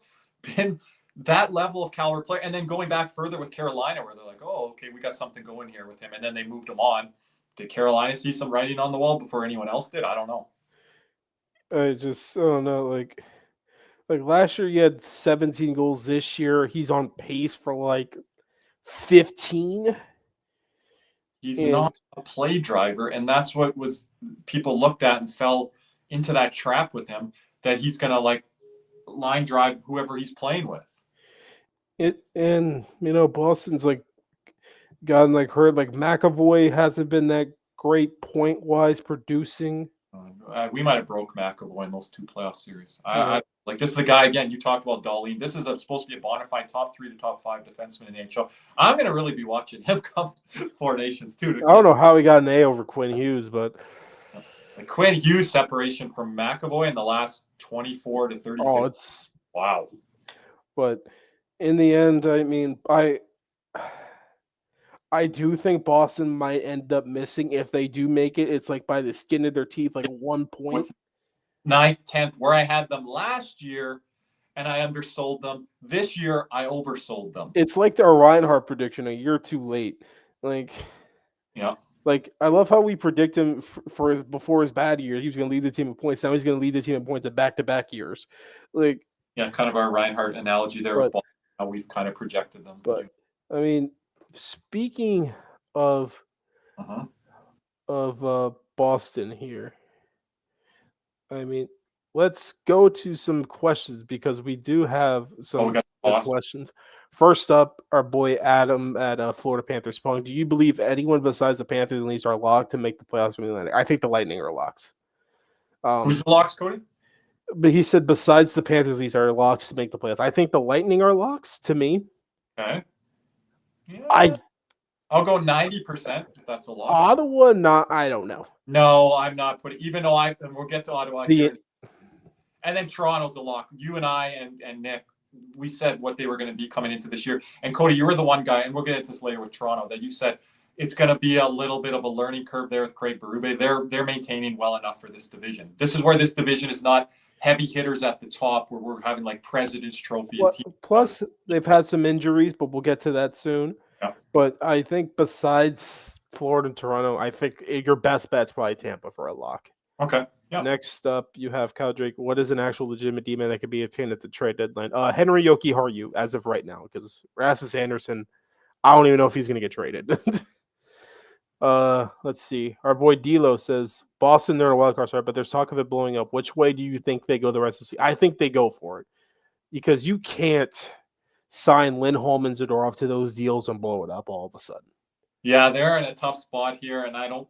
been that level of caliber player. And then going back further with Carolina, where they're like, oh, okay, we got something going here with him. And then they moved him on. Did Carolina see some writing on the wall before anyone else did? I don't know. I don't know. Like last year, he had 17 goals. This year, he's on pace for like 15. He's not a play driver, and that's what was people looked at and fell into that trap with him, that he's gonna like line drive whoever he's playing with. Boston's like gotten like hurt. Like McAvoy hasn't been that great point wise producing. We might have broke McAvoy in those 2 playoff series. I like this is a guy again. You talked about Darlene. This is supposed to be a bona fide top 3 to top 5 defenseman in the NHL. I'm going to really be watching him come 4 Nations too. I don't know how he got an A over Quinn Hughes, but like Quinn Hughes' separation from McAvoy in the last 24 to 36. Oh, it's wow. But in the end, I mean, I do think Boston might end up missing if they do make it. It's like by the skin of their teeth, like 1 point. 9th, 10th, where I had them last year and I undersold them. This year, I oversold them. It's like the Reinhardt prediction a year too late. Like, yeah. Like, I love how we predict him before his bad year. He was going to lead the team in points. Now he's going to lead the team in points at back-to-back years. Like, yeah, kind of our Reinhardt analogy there with how we've kind of projected them. But I mean, speaking of Boston here, I mean, let's go to some questions because we do have some questions. First up, our boy Adam at Florida Panthers. Do you believe anyone besides the Panthers and Leafs are locked to make the playoffs from the Atlantic? I think the Lightning are locks. Who's the locks, Cody? But he said besides the Panthers, these are locks to make the playoffs. I think the Lightning are locks to me. Okay. Yeah. I'll go 90% if that's a lock. Ottawa, I don't know. No, I'm not putting, even though and we'll get to Ottawa here. And then Toronto's a lock. You and I and Nick, we said what they were going to be coming into this year. And Cody, you were the one guy, and we'll get into this later with Toronto, that you said it's going to be a little bit of a learning curve there with Craig Berube. They're maintaining well enough for this division. This is where this division is not heavy hitters at the top where we're having like President's Trophy. Plus, they've had some injuries, but we'll get to that soon. Yeah. But I think besides Florida and Toronto, I think your best bet's probably Tampa for a lock. Okay. Yeah. Next up, you have Kyle Drake. What is an actual legitimate D-man that could be attained at the trade deadline? Henry Yoki Haru, as of right now, because Rasmus Anderson, I don't even know if he's going to get traded. Let's see. Our boy D'Lo says, Boston, they're in a wild card start, but there's talk of it blowing up. Which way do you think they go the rest of the season? I think they go for it because you can't sign Lindholm and Zadorov to those deals and blow it up all of a sudden. Yeah, they're in a tough spot here, and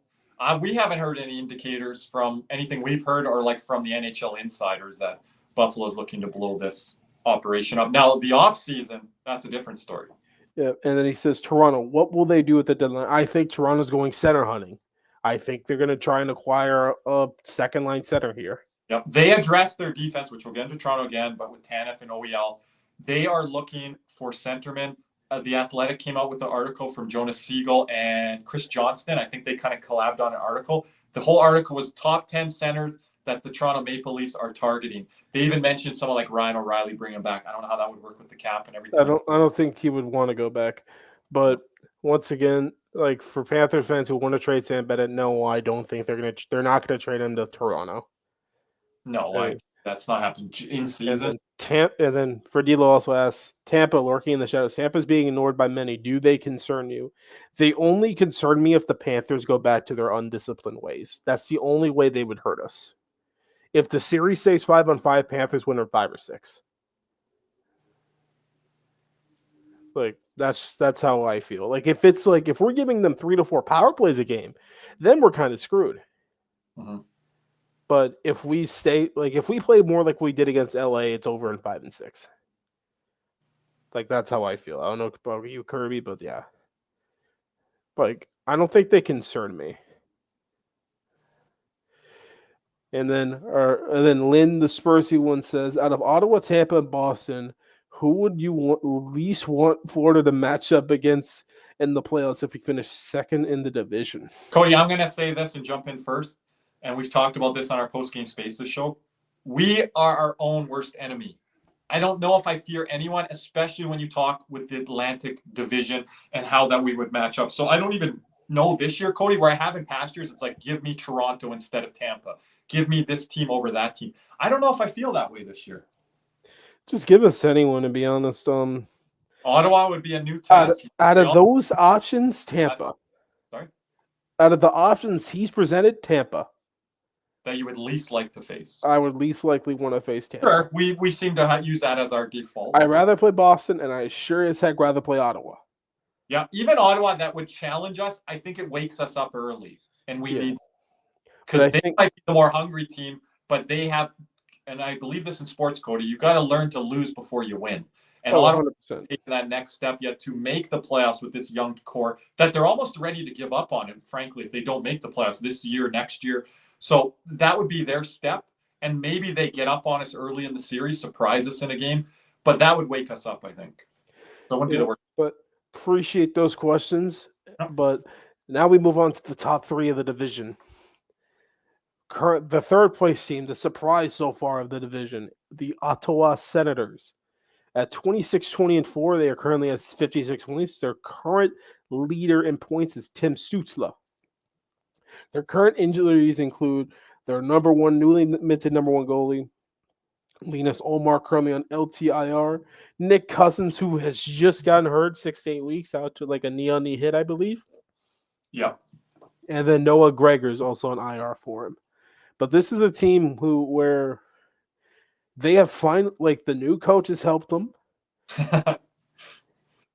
we haven't heard any indicators from anything we've heard or like from the NHL insiders that Buffalo's looking to blow this operation up. Now, the offseason, that's a different story. Yeah, and then he says, Toronto, what will they do at the deadline? I think Toronto's going center hunting. I think they're going to try and acquire a second-line center here. Yep, they addressed their defense, which we'll get into Toronto again, but with Tanev and OEL, they are looking for centermen. The Athletic came out with an article from Jonas Siegel and Chris Johnston. I think they kind of collabed on an article. The whole article was top 10 centers that the Toronto Maple Leafs are targeting. They even mentioned someone like Ryan O'Reilly bringing back. I don't know how that would work with the cap and everything. I don't think he would want to go back. But once again, like for Panther fans who want to trade Sam Bennett, no, I don't think they're not going to trade him to Toronto. No, that's not happening in season. And then Fredilo also asks, Tampa lurking in the shadows. Tampa's being ignored by many. Do they concern you? They only concern me if the Panthers go back to their undisciplined ways. That's the only way they would hurt us. If the series stays 5-on-5, Panthers win or 5 or 6. Like that's how I feel. Like if we're giving them 3 to 4 power plays a game, then we're kind of screwed. Mm-hmm. But if we play more like we did against LA, it's over in 5 and 6. Like that's how I feel. I don't know about you, Kirby, but yeah. Like I don't think they concern me. And then Lynn, the Spursy one, says, out of Ottawa, Tampa, and Boston, who would you least want Florida to match up against in the playoffs if we finish second in the division? Cody, I'm going to say this and jump in first. And we've talked about this on our post-game Spaces show. We are our own worst enemy. I don't know if I fear anyone, especially when you talk with the Atlantic Division and how that we would match up. So I don't even know this year, Cody, where I have in past years, it's like, give me Toronto instead of Tampa. Give me this team over that team. I don't know if I feel that way this year. Just give us anyone, to be honest. Ottawa would be a new Out test. of those options, Tampa. Sorry? Out of the options he's presented, Tampa. That you would least like to face. I would least likely want to face Tampa. Sure, we seem to use that as our default. I'd rather play Boston, and I sure as heck rather play Ottawa. Yeah, even Ottawa that would challenge us, I think it wakes us up early. And we need, because they might be the more hungry team, but they have, and I believe this in sports, Cody, you got to learn to lose before you win. And Ottawa taking that next step yet to make the playoffs with this young core that they're almost ready to give up on it, frankly, if they don't make the playoffs this year, next year. So that would be their step. And maybe they get up on us early in the series, surprise us in a game. But that would wake us up, I think. So it wouldn't be the worst. But appreciate those questions. But now we move on to the top three of the division. The third place team, the surprise so far of the division, the Ottawa Senators. At 26-20-4, they are currently at 56 points. Their current leader in points is Tim Stützle. Their current injuries include their newly minted number one goalie, Linus Ullmark, currently on LTIR. Nick Cousins, who has just gotten hurt 6 to 8 weeks, out to like a knee-on-knee hit, I believe. Yeah. And then Noah Gregor's also on IR for him. But this is a team where they have the new coach has helped them.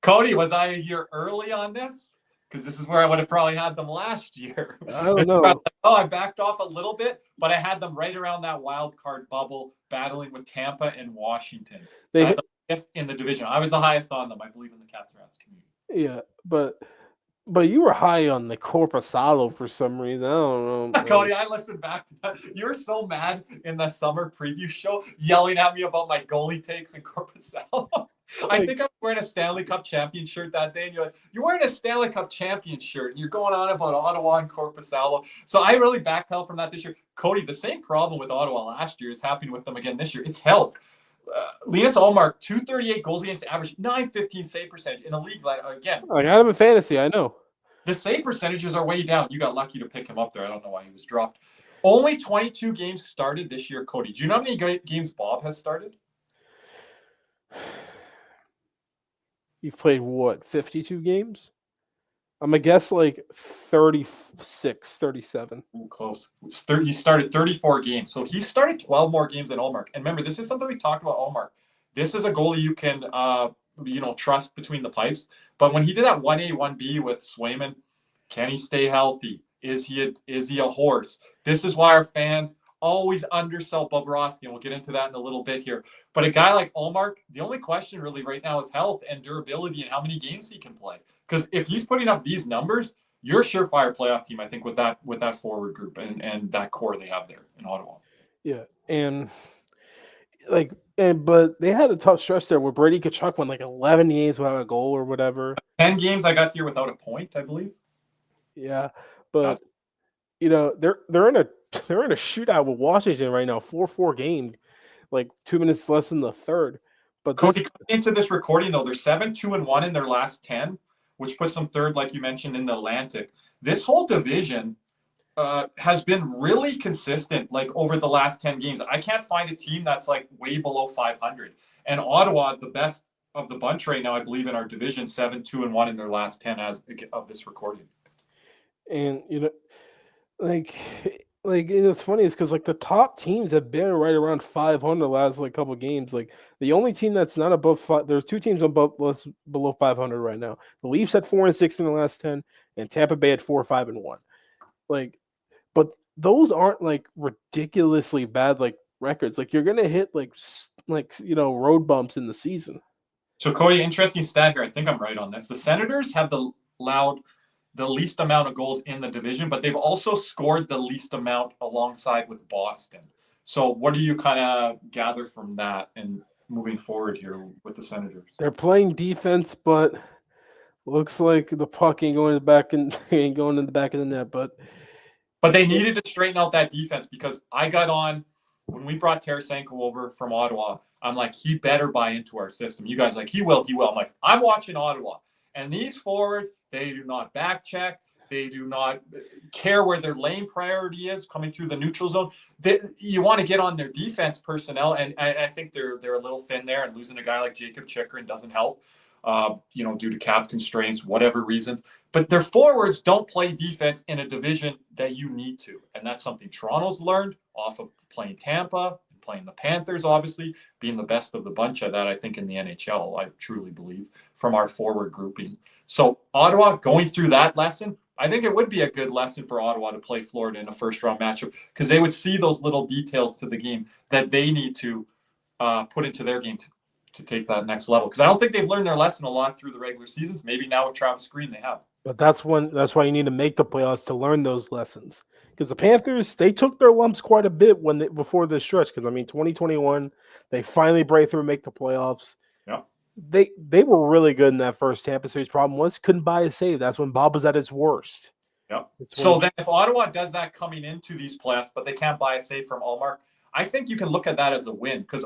Cody, was I a year early on this? Because this is where I would have probably had them last year. I don't know. I backed off a little bit, but I had them right around that wild card bubble, battling with Tampa and Washington. They had the fifth in the division. I was the highest on them, I believe, in the CatsNRats community. Yeah, but you were high on the Korpisalo for some reason. I don't know. Cody, I listened back to that. You were so mad in the summer preview show, yelling at me about my goalie takes and Korpisalo. I think I was wearing a Stanley Cup champion shirt that day, and you're like, you're wearing a Stanley Cup champion shirt, and you're going on about Ottawa and Korpisalo. So I really backpedaled from that this year. Cody, the same problem with Ottawa last year is happening with them again this year. It's health. Linus Ullmark, 238 goals against average, 915 save percentage in a league like again. I got him in fantasy, I know. The save percentages are way down. You got lucky to pick him up there. I don't know why he was dropped. Only 22 games started this year, Cody. Do you know how many games Bob has started? You've played what, 52 games? I'm going to guess like 36, 37. Ooh, close. He started 34 games. So he started 12 more games than Ullmark. And remember, this is something we talked about Ullmark. This is a goalie you can trust between the pipes. But when he did that 1A, 1B with Swayman, can he stay healthy? Is he a horse? This is why our fans always undersell Bobrovsky, and we'll get into that in a little bit here. But a guy like Ullmark, the only question really right now is health and durability and how many games he can play. Because if he's putting up these numbers, you're a surefire playoff team, I think, with that forward group and that core they have there in Ottawa. Yeah, but they had a tough stretch there where Brady Tkachuk went like 11 games without a goal or whatever. 10 games I got here without a point, I believe. Yeah, but they're in a shootout with Washington right now, 4-4 game, like 2 minutes less than the third. But Cody, into this recording though, they're 7-2-1 in their last 10, which puts them third, like you mentioned, in the Atlantic. This whole division has been really consistent, like over the last 10 games. I can't find a team that's like way below 500. And Ottawa, the best of the bunch right now, I believe, in our division, 7-2-1 in their last 10 as of this recording. And it's funny is because like the top teams have been right around 500 the last like couple games. Like the only team that's not above there's two teams below 500 right now. The Leafs at 4-6 in the last 10, and Tampa Bay at 4-5-1. Like, but those aren't like ridiculously bad like records. Like you're gonna hit like road bumps in the season. So Cody, interesting stat here. I think I'm right on this. The Senators have allowed the least amount of goals in the division, but they've also scored the least amount alongside with Boston. So what do you kind of gather from that and moving forward here with the Senators? They're playing defense, but looks like the puck ain't going in the back of the net. But they needed to straighten out that defense because I got on when we brought Tarasenko over from Ottawa. I'm like, he better buy into our system. You guys like, he will. I'm like, I'm watching Ottawa. And these forwards, they do not back check. They do not care where their lane priority is coming through the neutral zone. You want to get on their defense personnel, and I think they're a little thin there, and losing a guy like Jacob Chychrun doesn't help, due to cap constraints, whatever reasons. But their forwards don't play defense in a division that you need to, and that's something Toronto's learned off of playing Tampa, playing the Panthers, obviously, being the best of the bunch of that, I think, in the NHL, I truly believe, from our forward grouping. So Ottawa, going through that lesson, I think it would be a good lesson for Ottawa to play Florida in a first-round matchup, because they would see those little details to the game that they need to put into their game to take that next level. Because I don't think they've learned their lesson a lot through the regular seasons. Maybe now with Travis Green they have. But that's why you need to make the playoffs to learn those lessons. Because the Panthers, they took their lumps quite a bit before this stretch. Because 2021, they finally break through and make the playoffs. Yeah, they were really good in that first Tampa series. Problem was couldn't buy a save. That's when Bob was at his worst. Yeah. So then, if Ottawa does that coming into these playoffs, but they can't buy a save from Allmark, I think you can look at that as a win. Because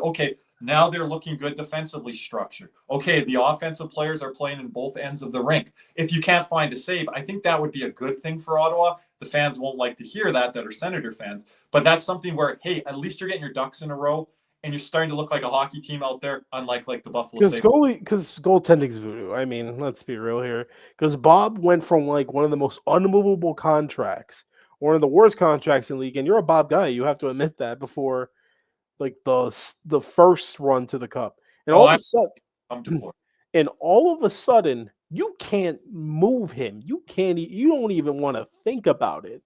now they're looking good defensively structured. Okay, the offensive players are playing in both ends of the rink. If you can't find a save, I think that would be a good thing for Ottawa. The fans won't like to hear that are Senator fans. But that's something where, hey, at least you're getting your ducks in a row, and you're starting to look like a hockey team out there, unlike the Buffalo Sabres. Because goaltending's voodoo. I mean, let's be real here. Because Bob went from one of the most unmovable contracts, one of the worst contracts in the league, and you're a Bob guy. You have to admit that before the first run to the cup, and all of a sudden, you can't move him. You don't even want to think about it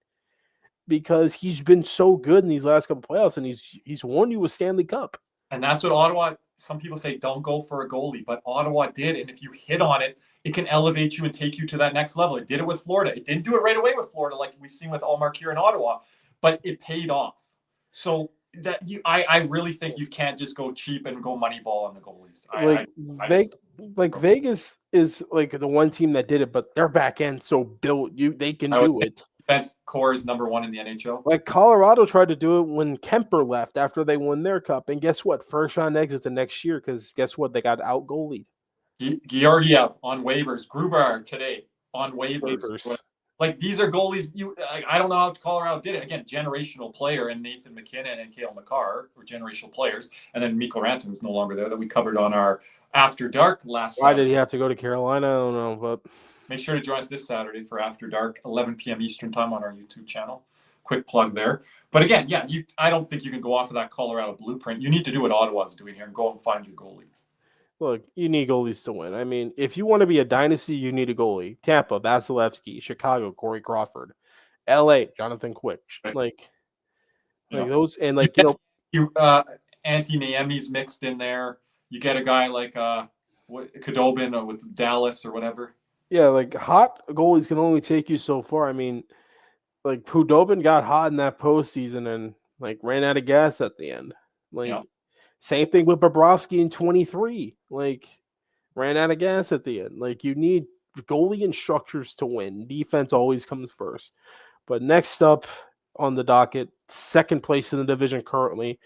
because he's been so good in these last couple playoffs, and he's won you a Stanley Cup. And that's what Ottawa. Some people say don't go for a goalie, but Ottawa did, and if you hit on it, it can elevate you and take you to that next level. It did it with Florida. It didn't do it right away with Florida, like we've seen with Allmark here in Ottawa, but it paid off. So. I really think you can't just go cheap and go money ball on the goalies. Vegas is the one team that did it, but their back end so built they can do it. Defense core is number one in the NHL. Colorado tried to do it when Kemper left after they won their cup, and guess what? First round exit the next year because guess what? They got out goalied. Georgiev on waivers. Gruber today on waivers. These are goalies. I don't know how Colorado did it. Again, generational player and Nathan McKinnon and Cale Makar were generational players, and then Mikko Rantanen who's no longer there that we covered on our After Dark last. Why did he have to go to Carolina? I don't know, but make sure to join us this Saturday for After Dark, 11 p.m. Eastern time on our YouTube channel. Quick plug there. But again, I don't think you can go off of that Colorado blueprint. You need to do what Ottawa's doing here and go and find your goalie. Look, you need goalies to win. I mean, if you want to be a dynasty, you need a goalie. Tampa, Vasilevsky. Chicago, Corey Crawford. LA, Jonathan Quick. Those, and Antti Niemi's mixed in there. You get a guy like Khudobin with Dallas or whatever. Yeah, hot goalies can only take you so far. I mean, Khudobin got hot in that postseason and ran out of gas at the end. Same thing with Bobrovsky in 23. Ran out of gas at the end. You need goalie and structures to win. Defense always comes first. But next up on the docket, second place in the division currently,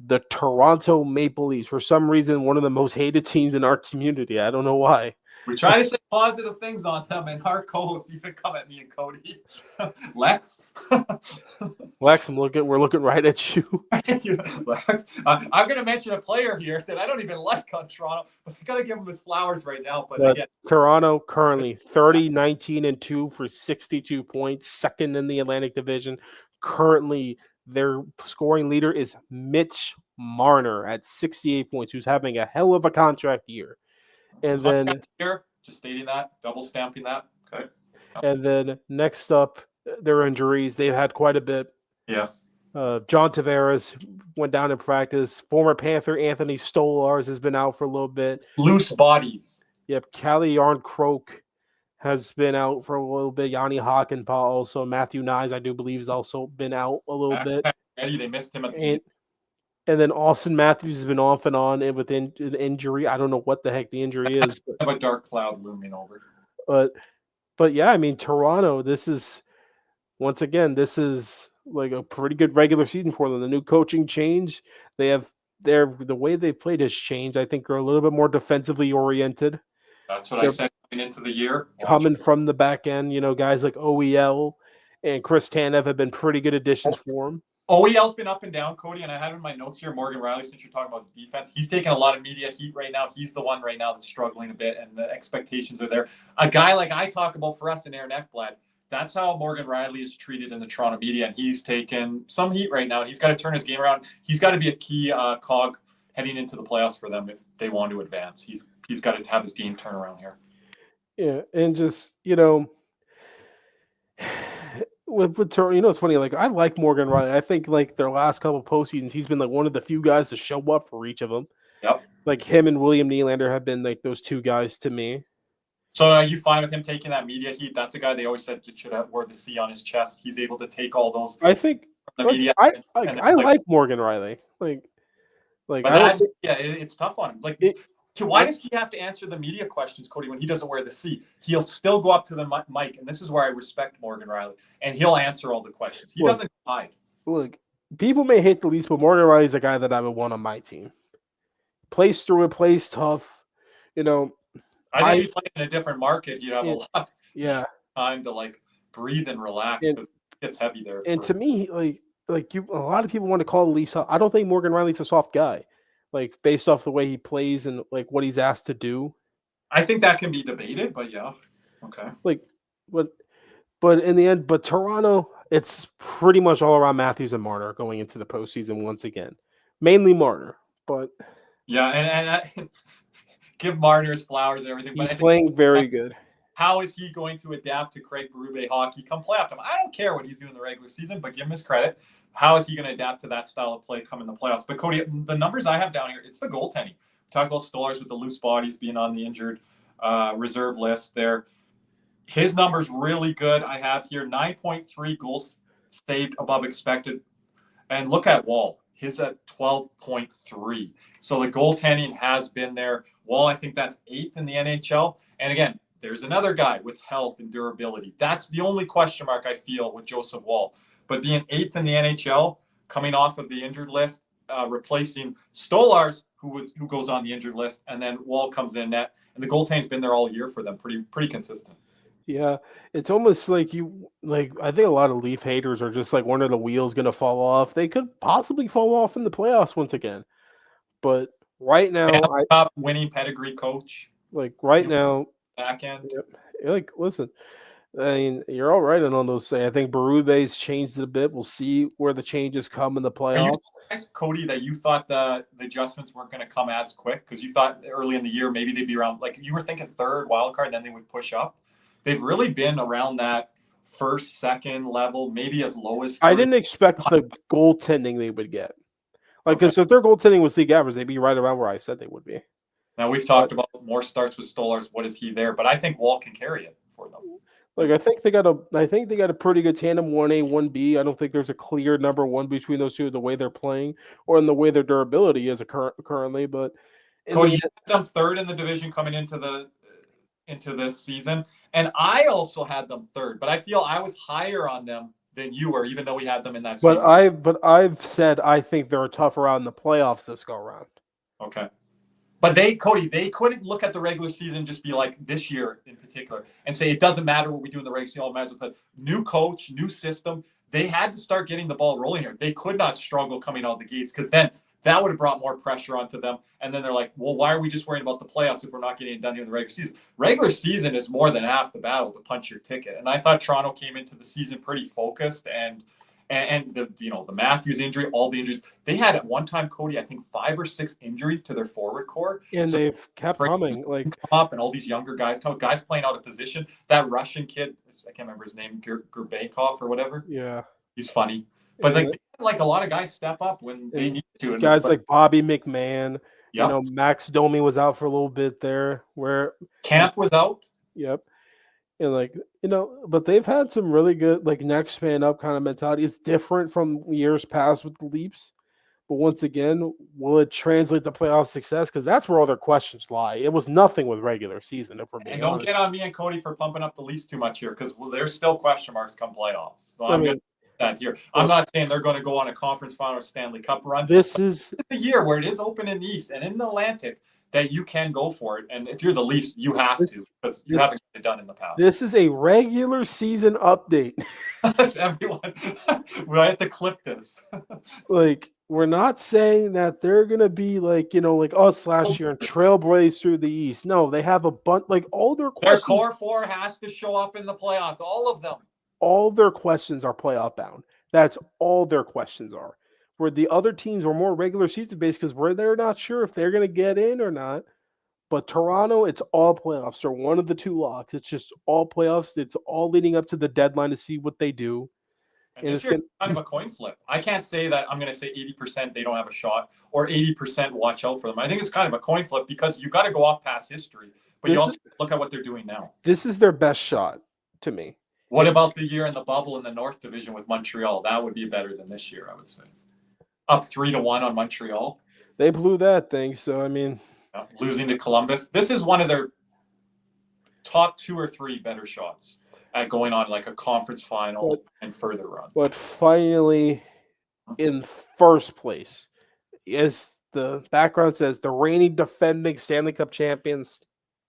the Toronto Maple Leafs. For some reason, one of the most hated teams in our community. I don't know why. We try to say positive things on them, and our co-hosts even come at me and Cody. Lex, we're looking right at you. Lex, I'm going to mention a player here that I don't even like on Toronto, but I got to give him his flowers right now. But again, Toronto currently 30-19-2 for 62 points, second in the Atlantic Division. Currently, their scoring leader is Mitch Marner at 68 points, who's having a hell of a contract year. And then here, just stating that, double stamping that. Okay. And then next up, their injuries. They've had quite a bit. Yes. John Tavares went down in practice. Former Panther Anthony Stolarz has been out for a little bit. Loose bodies. Yep. Calle Yarncroke has been out for a little bit. Yanni Hakanpää also. Matthew Nyes, I do believe, has also been out a little bit. Eddie, they missed him at the end. And then Austin Matthews has been off and on with an injury. I don't know what the heck the injury is. But have a dark cloud looming over. But yeah, I mean, Toronto, this is a pretty good regular season for them. The new coaching change. The way they played has changed. I think they're a little bit more defensively oriented. That's what I said into the year. coming from the back end. Guys like OEL and Chris Tanev have been pretty good additions for him. OEL's been up and down, Cody, and I had in my notes here, Morgan Riley, since you're talking about defense, he's taking a lot of media heat right now. He's the one right now that's struggling a bit, and the expectations are there. A guy like I talk about for us in Aaron Ekblad, that's how Morgan Riley is treated in the Toronto media, and he's taken some heat right now, and he's got to turn his game around. He's got to be a key cog heading into the playoffs for them if they want to advance. He's got to have his game turn around here. Yeah, and just, with it's funny. Like, I like Morgan Riley. I think like their last couple postseasons, he's been like one of the few guys to show up for each of them. Yep. Like him and William Nylander have been like those two guys to me. So are you fine with him taking that media heat? That's a guy they always said should have wore the C on his chest. He's able to take all those. I think the media. I like Morgan Riley. It's tough on him. Why does he have to answer the media questions, Cody, when he doesn't wear the C? He'll still go up to the mic, and this is where I respect Morgan Riley, and he'll answer all the questions. He doesn't hide. Look, people may hate the Leafs, but Morgan Riley's a guy that I would want on my team. Plays through it, plays tough. I think if you play in a different market, you'd have a lot of time to breathe and relax because it gets heavy there. And to me, a lot of people want to call the Leafs. I don't think Morgan Riley's a soft guy. Based off the way he plays and what he's asked to do. I think that can be debated, but yeah. Okay. But in the end, Toronto, it's pretty much all around Matthews and Marner going into the postseason once again. Mainly Marner, but yeah, and I give Marner his flowers and everything. He's playing very good. How is he going to adapt to Craig Berube hockey come playoff time? I don't care what he's doing in the regular season, but give him his credit. How is he going to adapt to that style of play come in the playoffs? But Cody, the numbers I have down here, it's the goaltending. We talk about Stolarz with the loose bodies being on the injured reserve list there. His number's really good. I have here 9.3 goals saved above expected. And look at Wall. His at 12.3. So the goaltending has been there. Wall, I think that's 8th in the NHL. And again, there's another guy with health and durability. That's the only question mark I feel with Joseph Wall. But being 8th in the NHL, coming off of the injured list, replacing Stolarz, who goes on the injured list, and then Wall comes in net, and the goaltending's been there all year for them, pretty consistent. Yeah, it's almost I think a lot of Leaf haters are just when are the wheels going to fall off? They could possibly fall off in the playoffs once again, but right now, top winning pedigree coach. Right now, back end. Listen. I mean, you're all right on those. I think Berube's changed it a bit. We'll see where the changes come in the playoffs. Are you surprised, Cody, that you thought the adjustments weren't going to come as quick? Because you thought early in the year maybe they'd be around, you were thinking third wild card, then they would push up. They've really been around that first, second level, maybe as low as third. I didn't expect the goaltending they would get. Because if their goaltending was league average, they'd be right around where I said they would be. Now, we've talked about more starts with Stolarz. What is he there? But I think Wall can carry it for them. I think they got a pretty good tandem, 1A, 1B. I don't think there's a clear number one between those two, the way they're playing or in the way their durability is currently. But Cody, you had them third in the division coming into this season, and I also had them third. But I feel I was higher on them than you were, even though we had them in that season. I've said I think they're tougher out in the playoffs this go around. Okay. But they couldn't look at the regular season and just be like this year in particular and say it doesn't matter what we do in the regular season, all matters with new coach, new system. They had to start getting the ball rolling here. They could not struggle coming out the gates because then that would have brought more pressure onto them. And then they're like, well, why are we just worrying about the playoffs if we're not getting it done here in the regular season? Regular season is more than half the battle to punch your ticket. And I thought Toronto came into the season pretty focused and the Matthews injury, all the injuries. They had at one time, Cody, I think 5 or 6 injuries to their forward core. And so they've kept coming. Up and all these younger guys playing out of position. That Russian kid, I can't remember his name, Gerbankov or whatever. Yeah. He's funny. But they had a lot of guys step up when they needed to. Guys like Bobby McMahon. Yep. Max Domi was out for a little bit there. Where Camp was out. Yep. And but they've had some really good next man up kind of mentality. It's different from years past with the Leafs. But once again, will it translate to playoff success? Because that's where all their questions lie. It was nothing with regular season, if we're being honest. Don't get on me and Cody for pumping up the Leafs too much here, because there's still question marks come playoffs. So I'm going to that here. I'm not saying they're going to go on a conference final or Stanley Cup run. This is a year where it is open in the East and in the Atlantic. that you can go for it. And if you're the Leafs, you have to, because you haven't gotten it done in the past. This is a regular season update. Everyone, we have to clip this. Like, we're not saying that they're going to be like, like us last year and trailblaze through the East. No, they have a bunch, like all their questions. Their core four has to show up in the playoffs, all of them. All their questions are playoff bound. That's all their questions are. Where the other teams were more regular season based because they're not sure if they're going to get in or not. But Toronto, it's all playoffs. They're one of the two locks. It's just all playoffs. It's all leading up to the deadline to see what they do. And this year's kind of a coin flip. I can't say that I'm going to say 80% they don't have a shot or 80% watch out for them. I think it's kind of a coin flip because you got to go off past history. But you also look at what they're doing now. This is their best shot to me. What about the year in the bubble in the North Division with Montreal? That would be better than this year, I would say. Up 3-1 on Montreal. They blew that thing, so I mean, losing to Columbus. This is one of their top 2 or 3 better shots at going on like a conference final and further run. But finally, in first place, as the background says, the reigning defending Stanley Cup champions.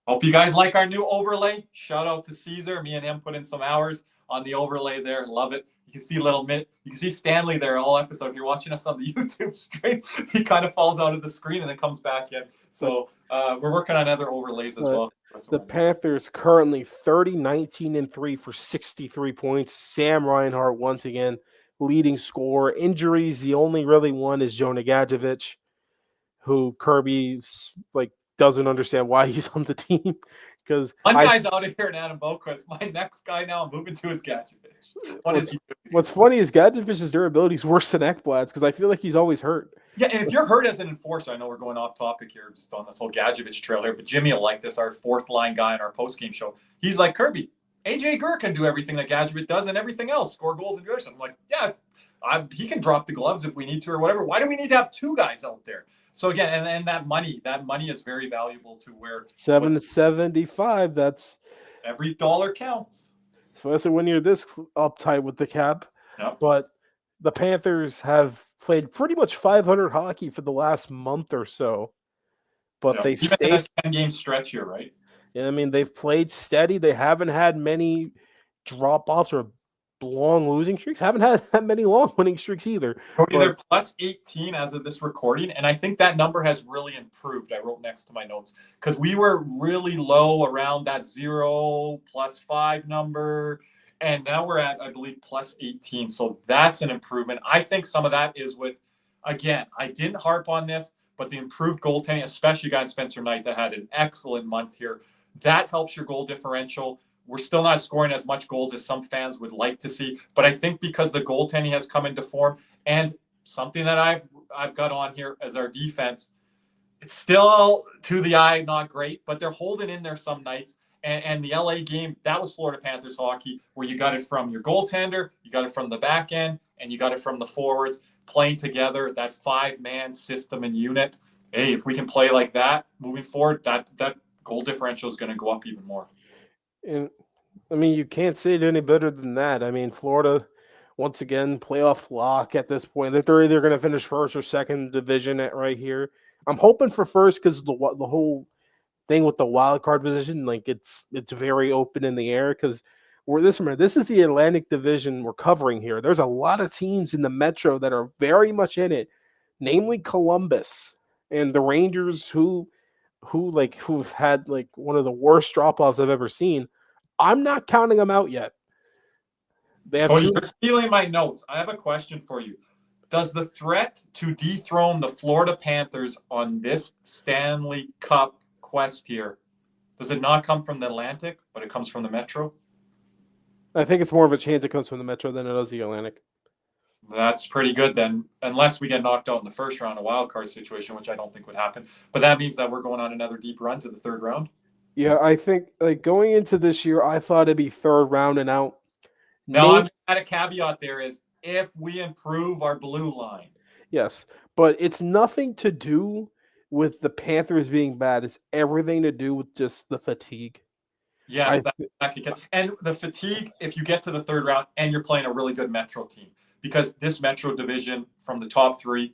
Hope you guys like our new overlay. Shout out to Caesar. Me and him put in some hours on the overlay there. Love it. You can see you can see Stanley there all episode. If you're watching us on the YouTube stream, he kind of falls out of the screen and then comes back in. So we're working on other overlays as well. The Panthers currently 30-19-3 for 63 points. Sam Reinhart once again leading scorer. Injuries, the only really one is Joe Nagajevic, who Kirby's doesn't understand why he's on the team. Because one guy's out of here and Adam Boqvist. My next guy now I'm moving to is Gadjevich. What is he doing? What's funny is Gadjevich's durability is worse than Ekblad's because I feel like he's always hurt. Yeah, and if you're hurt as an enforcer, I know we're going off topic here just on this whole Gadjevich trail here, but Jimmy will like this, our fourth line guy in our post-game show. He's like, Kirby, AJ Gurr can do everything that Gadjevich does and everything else, score goals and do everything. I'm like, yeah, he can drop the gloves if we need to or whatever. Why do we need to have 2 guys out there? So again, and that money is very valuable to where $7.75. That's every dollar counts. Especially when you're this uptight with the cap. Yep. But the Panthers have played pretty much 500 hockey for the last month or so. But they've stayed in a 10-game stretch here, right? Yeah, I mean they've played steady. They haven't had many drop-offs or long losing streaks. Haven't had that many long winning streaks either. Cody, they're plus 18 as of this recording, and I think that number has really improved. I wrote next to my notes because we were really low around that 0 +5 number, and now we're at, I believe, plus 18. So that's an improvement. I think some of that is with, again, I didn't harp on this, but the improved goaltending, especially guy Spencer Knight that had an excellent month here, that helps your goal differential. We're still not scoring as much goals as some fans would like to see, but I think because the goaltending has come into form and something that I've got on here as our defense, it's still to the eye not great, but they're holding in there some nights. And the LA game, that was Florida Panthers hockey, where you got it from your goaltender, you got it from the back end, and you got it from the forwards playing together, that 5-man system and unit. Hey, if we can play like that moving forward, that goal differential is going to go up even more. And I mean, you can't say it any better than that. I mean, Florida, once again, playoff lock at this point. They're either going to finish first or second division right here. I'm hoping for first because the whole thing with the wild card position, it's very open in the air. Because this is the Atlantic Division we're covering here. There's a lot of teams in the Metro that are very much in it, namely Columbus and the Rangers, who've had one of the worst drop-offs I've ever seen. I'm not counting them out yet. You're stealing my notes. I have a question for you. Does the threat to dethrone the Florida Panthers on this Stanley Cup quest here, does it not come from the Atlantic, but it comes from the Metro? I think it's more of a chance it comes from the Metro than it does the Atlantic. That's pretty good then, unless we get knocked out in the first round, a wild card situation, which I don't think would happen. But that means that we're going on another deep run to the third round. Yeah, I think going into this year, I thought it'd be third round and out. Now, I've got a caveat there is if we improve our blue line. Yes, but it's nothing to do with the Panthers being bad. It's everything to do with just the fatigue. Yes, and the fatigue if you get to the third round and you're playing a really good Metro team. Because this Metro division from the top 3,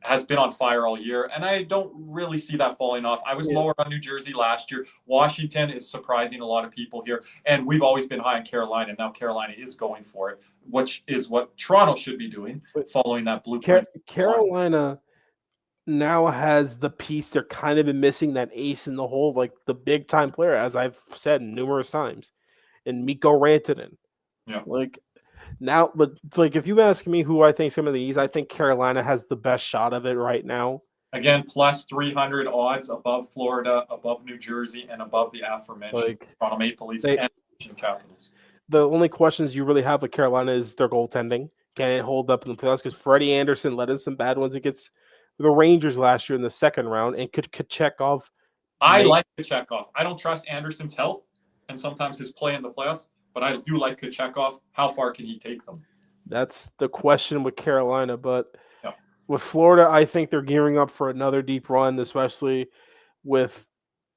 has been on fire all year, and I don't really see that falling off. I was lower on New Jersey last year. Washington is surprising a lot of people here, and we've always been high on Carolina. Now Carolina is going for it, which is what Toronto should be doing, following that blueprint. Carolina now has the piece they're kind of been missing, that ace in the hole, like the big time player, as I've said numerous times, and Mikko Rantanen. Yeah. Like now, but like if you ask me who I think some of these, I think Carolina has the best shot of it right now. Again, plus 300 odds above Florida, above New Jersey, and above the aforementioned Toronto Maple Leafs and Capitals. The only questions you really have with Carolina is their goaltending. Can it hold up in the playoffs? Because Freddie Anderson let in some bad ones against the Rangers last year in the second round, and could Kochetkov. I like Kochetkov. I don't trust Anderson's health and sometimes his play in the playoffs, but I do like Kochetkov. How far can he take them? That's the question with Carolina. But with Florida, I think they're gearing up for another deep run, especially with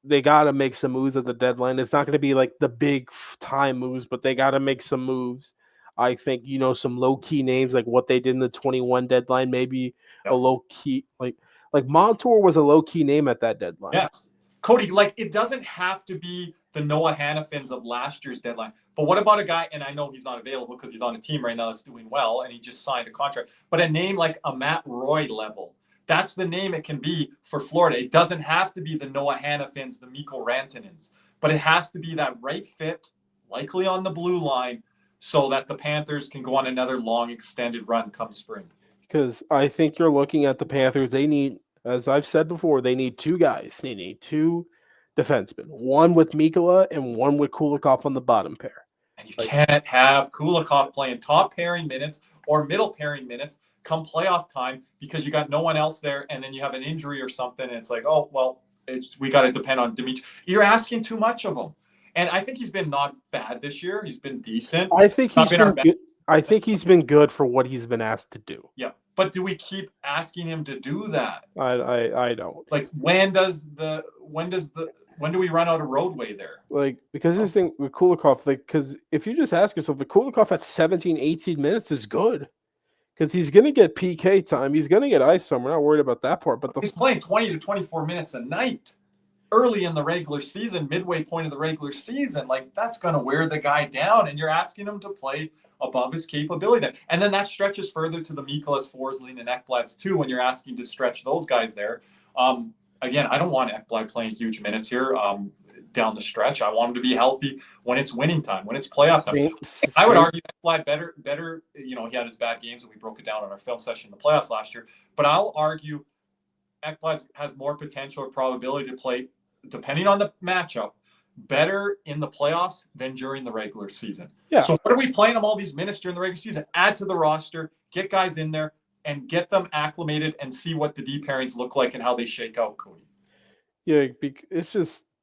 they got to make some moves at the deadline. It's not going to be like the big time moves, but they got to make some moves. I think, some low-key names like what they did in the 21 deadline, maybe a low-key, like Montour was a low-key name at that deadline. Yes. Cody, it doesn't have to be the Noah Hannafins of last year's deadline. But what about a guy, and I know he's not available because he's on a team right now that's doing well and he just signed a contract, but a name like a Matt Roy level, that's the name it can be for Florida. It doesn't have to be the Noah Hannafins, the Mikko Rantanens, but it has to be that right fit, likely on the blue line, so that the Panthers can go on another long extended run come spring. Because I think you're looking at the Panthers. They need, as I've said before, they need two guys. They need two defensemen, one with Mikkola and one with Kulikov on the bottom pair. And you can't have Kulikov playing top pairing minutes or middle pairing minutes come playoff time because you got no one else there, and then you have an injury or something, and it's like, oh, well, we got to depend on Dimitri. You're asking too much of him. And I think he's been not bad this year. He's been decent. I think he's been good. I think he's been good for what he's been asked to do. Yeah, but do we keep asking him to do that? I don't. Like when do we run out of roadway there? Because this thing with Kulikov, because if you just ask yourself, the Kulikov at 17, 18 minutes is good. Because he's going to get PK time. He's going to get ice time. We're not worried about that part. But he's playing 20 to 24 minutes a night. Early in the regular season, midway point of the regular season, that's going to wear the guy down, and you're asking him to play above his capability there. And then that stretches further to the Mikolas, Forsling, and Ekblads too when you're asking to stretch those guys there. Again, I don't want Ekblad playing huge minutes here down the stretch. I want him to be healthy when it's winning time, when it's playoff time. I would argue Ekblad better. He had his bad games, and we broke it down on our film session in the playoffs last year. But I'll argue Ekblad has more potential or probability to play, depending on the matchup, better in the playoffs than during the regular season. Yeah. So what are we playing them all these minutes during the regular season? Add to the roster, get guys in there, and get them acclimated and see what the D pairings look like and how they shake out, Cody. Yeah,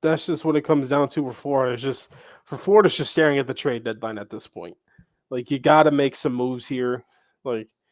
that's just what it comes down to for Florida. Florida's just staring at the trade deadline at this point. You got to make some moves here.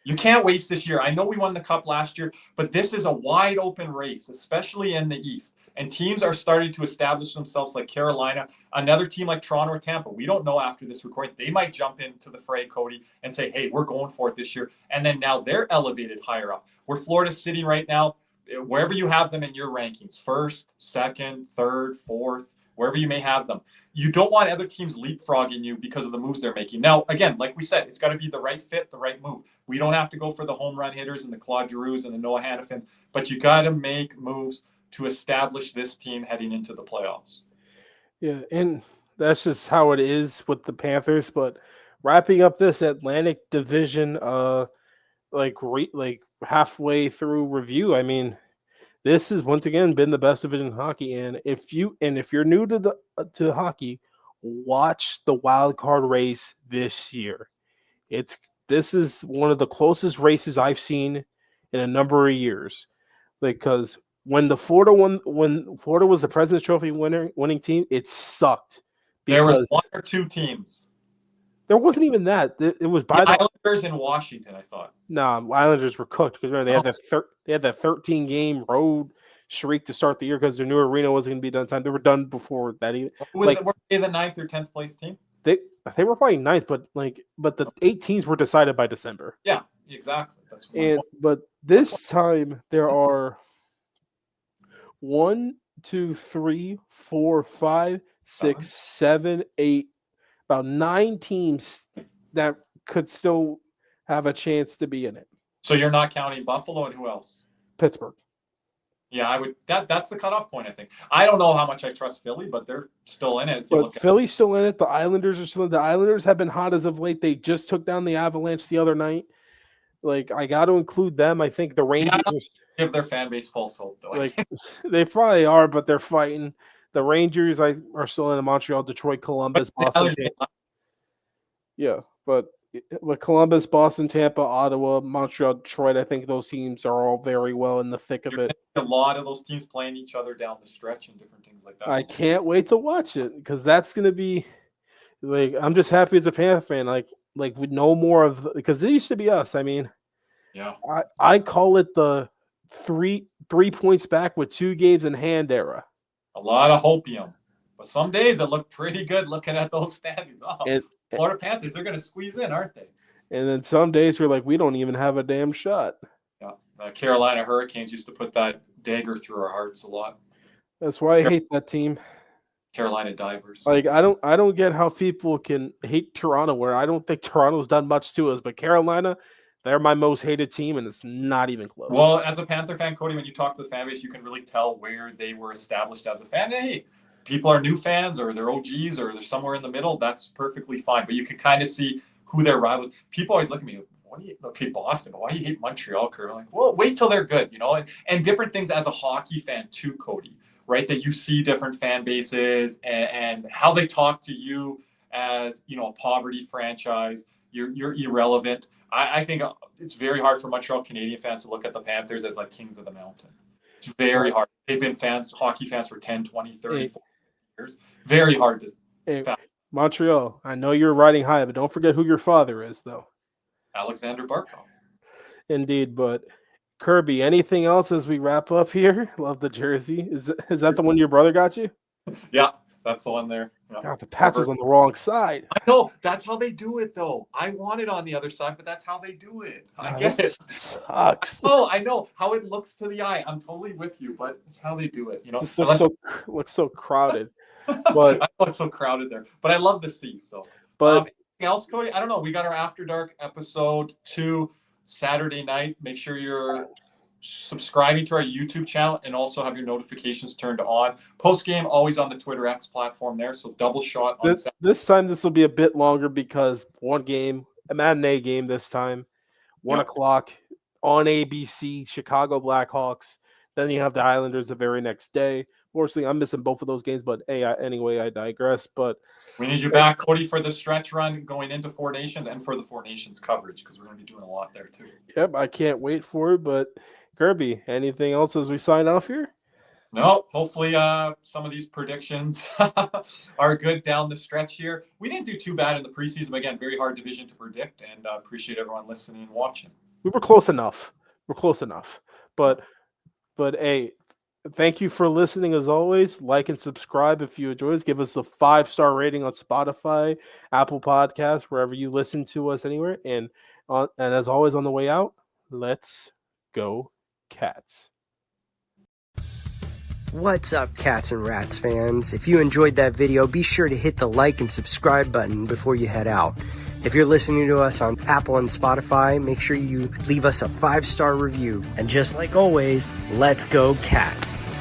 You can't waste this year. I know we won the cup last year, but this is a wide open race, especially in the East. And teams are starting to establish themselves like Carolina, another team like Toronto or Tampa. We don't know after this recording. They might jump into the fray, Cody, and say, hey, we're going for it this year. And then now they're elevated higher up. Where Florida's sitting right now, wherever you have them in your rankings, first, second, third, fourth, wherever you may have them. You don't want other teams leapfrogging you because of the moves they're making. Now, again, like we said, it's got to be the right fit, the right move. We don't have to go for the home run hitters and the Claude Giroux and the Noah Hannafins, but you got to make moves to establish this team heading into the playoffs. Yeah, and that's just how it is with the Panthers. But wrapping up this Atlantic Division, halfway through review, I mean, this has once again been the best division in hockey. And if you're new to hockey, watch the wild card race this year. This is one of the closest races I've seen in a number of years. Because when Florida was the President's Trophy winning team, it sucked. There was one or two teams. There wasn't even that. It was by the Islanders in Washington, I thought. No, Islanders were cooked because remember they had that 13-game road streak to start the year because their new arena wasn't going to be done in time. They were done before that even. Were they the 9th or 10th place team? They were probably 9th, but the 8 teams were decided by December. Yeah. exactly. That's what But this time there are 1, 2, 3, 4, 5, 6, 7, 8, about 9 teams that could still have a chance to be in it. So you're not counting Buffalo and who else? Pittsburgh. Yeah, I would. That's the cutoff point, I think. I don't know how much I trust Philly, but they're still in it. But Philly's still in it. The Islanders are still in it. The Islanders have been hot as of late. They just took down the Avalanche the other night. Like, I got to include them. I think the Rangers give their fan base false hope, though. Like, they probably are, but they're fighting. The Rangers are still in Montreal, Detroit, Columbus, Boston, Tampa. Yeah, but with Columbus, Boston, Tampa, Ottawa, Montreal, Detroit, I think those teams are all very well in the thick of it. A lot of those teams playing each other down the stretch and different things like that. I can't wait to watch it because that's going to be like, I'm just happy as a Panther fan. Like we know more of, because it used to be us. I mean, yeah, I call it the three points back with 2 games in hand era. A lot of hopium, but some days it looked pretty good looking at those standings. Florida Panthers, they're going to squeeze in, aren't they? And then some days we're like, we don't even have a damn shot. Yeah, the Carolina Hurricanes used to put that dagger through our hearts a lot. That's why I hate that team. Carolina Divers. Like, I don't get how people can hate Toronto, where I don't think Toronto's done much to us, but Carolina, they're my most hated team, and it's not even close. Well, as a Panther fan, Cody, when you talk to the fan base, you can really tell where they were established as a fan. Hey, people are new fans, or they're OGs, or they're somewhere in the middle. That's perfectly fine. But you can kind of see who their rivals. People always look at me, Boston, but why do you hate Montreal, Kirby? I'm like, well, wait till they're good, and different things as a hockey fan too, Cody, right? That you see different fan bases and how they talk to you as, a poverty franchise. You're irrelevant. I think it's very hard for Montreal Canadian fans to look at the Panthers as like kings of the mountain. It's very hard. They've been hockey fans for 10, 20, 30, 40 years. Very hard to Montreal, I know you're riding high, but don't forget who your father is, though. Alexander Barkov. Indeed, but Kirby, anything else as we wrap up here? Love the jersey. Is that the one your brother got you? Yeah, that's the one there. Yeah. God, the patch is on the wrong side. I know. That's how they do it, though. I want it on the other side, but that's how they do it. I get it. Sucks. Oh, I know how it looks to the eye. I'm totally with you, but it's how they do it. Just looks so crowded. But I know it's so crowded there. But I love the seats. So, but anything else, Cody? I don't know. We got our After Dark episode 2 Saturday night. Make sure you're subscribing to our YouTube channel and also have your notifications turned on. Post game always on the Twitter X platform there. So double shot on this time. This will be a bit longer because one game, a matinee game this time, 1 o'clock on ABC, Chicago Blackhawks. Then you have the Islanders the very next day. Fortunately, I'm missing both of those games, but anyway, I digress. But we need you back, Cody, for the stretch run going into Four Nations and for the Four Nations coverage, because we're going to be doing a lot there too. Yep, I can't wait for it. But Kirby, anything else as we sign off here? No, hopefully some of these predictions are good down the stretch here. We didn't do too bad in the preseason. Again, very hard division to predict, and appreciate everyone listening and watching. We were close enough. But hey, thank you for listening as always. Like and subscribe if you enjoy us. Give us the 5-star rating on Spotify, Apple Podcasts, wherever you listen to us anywhere. And as always on the way out, let's go Cats. What's up, Cats and Rats fans? If you enjoyed that video, be sure to hit the like and subscribe button before you head out. If you're listening to us on Apple and Spotify, make sure you leave us a 5-star review. And just like always, let's go Cats.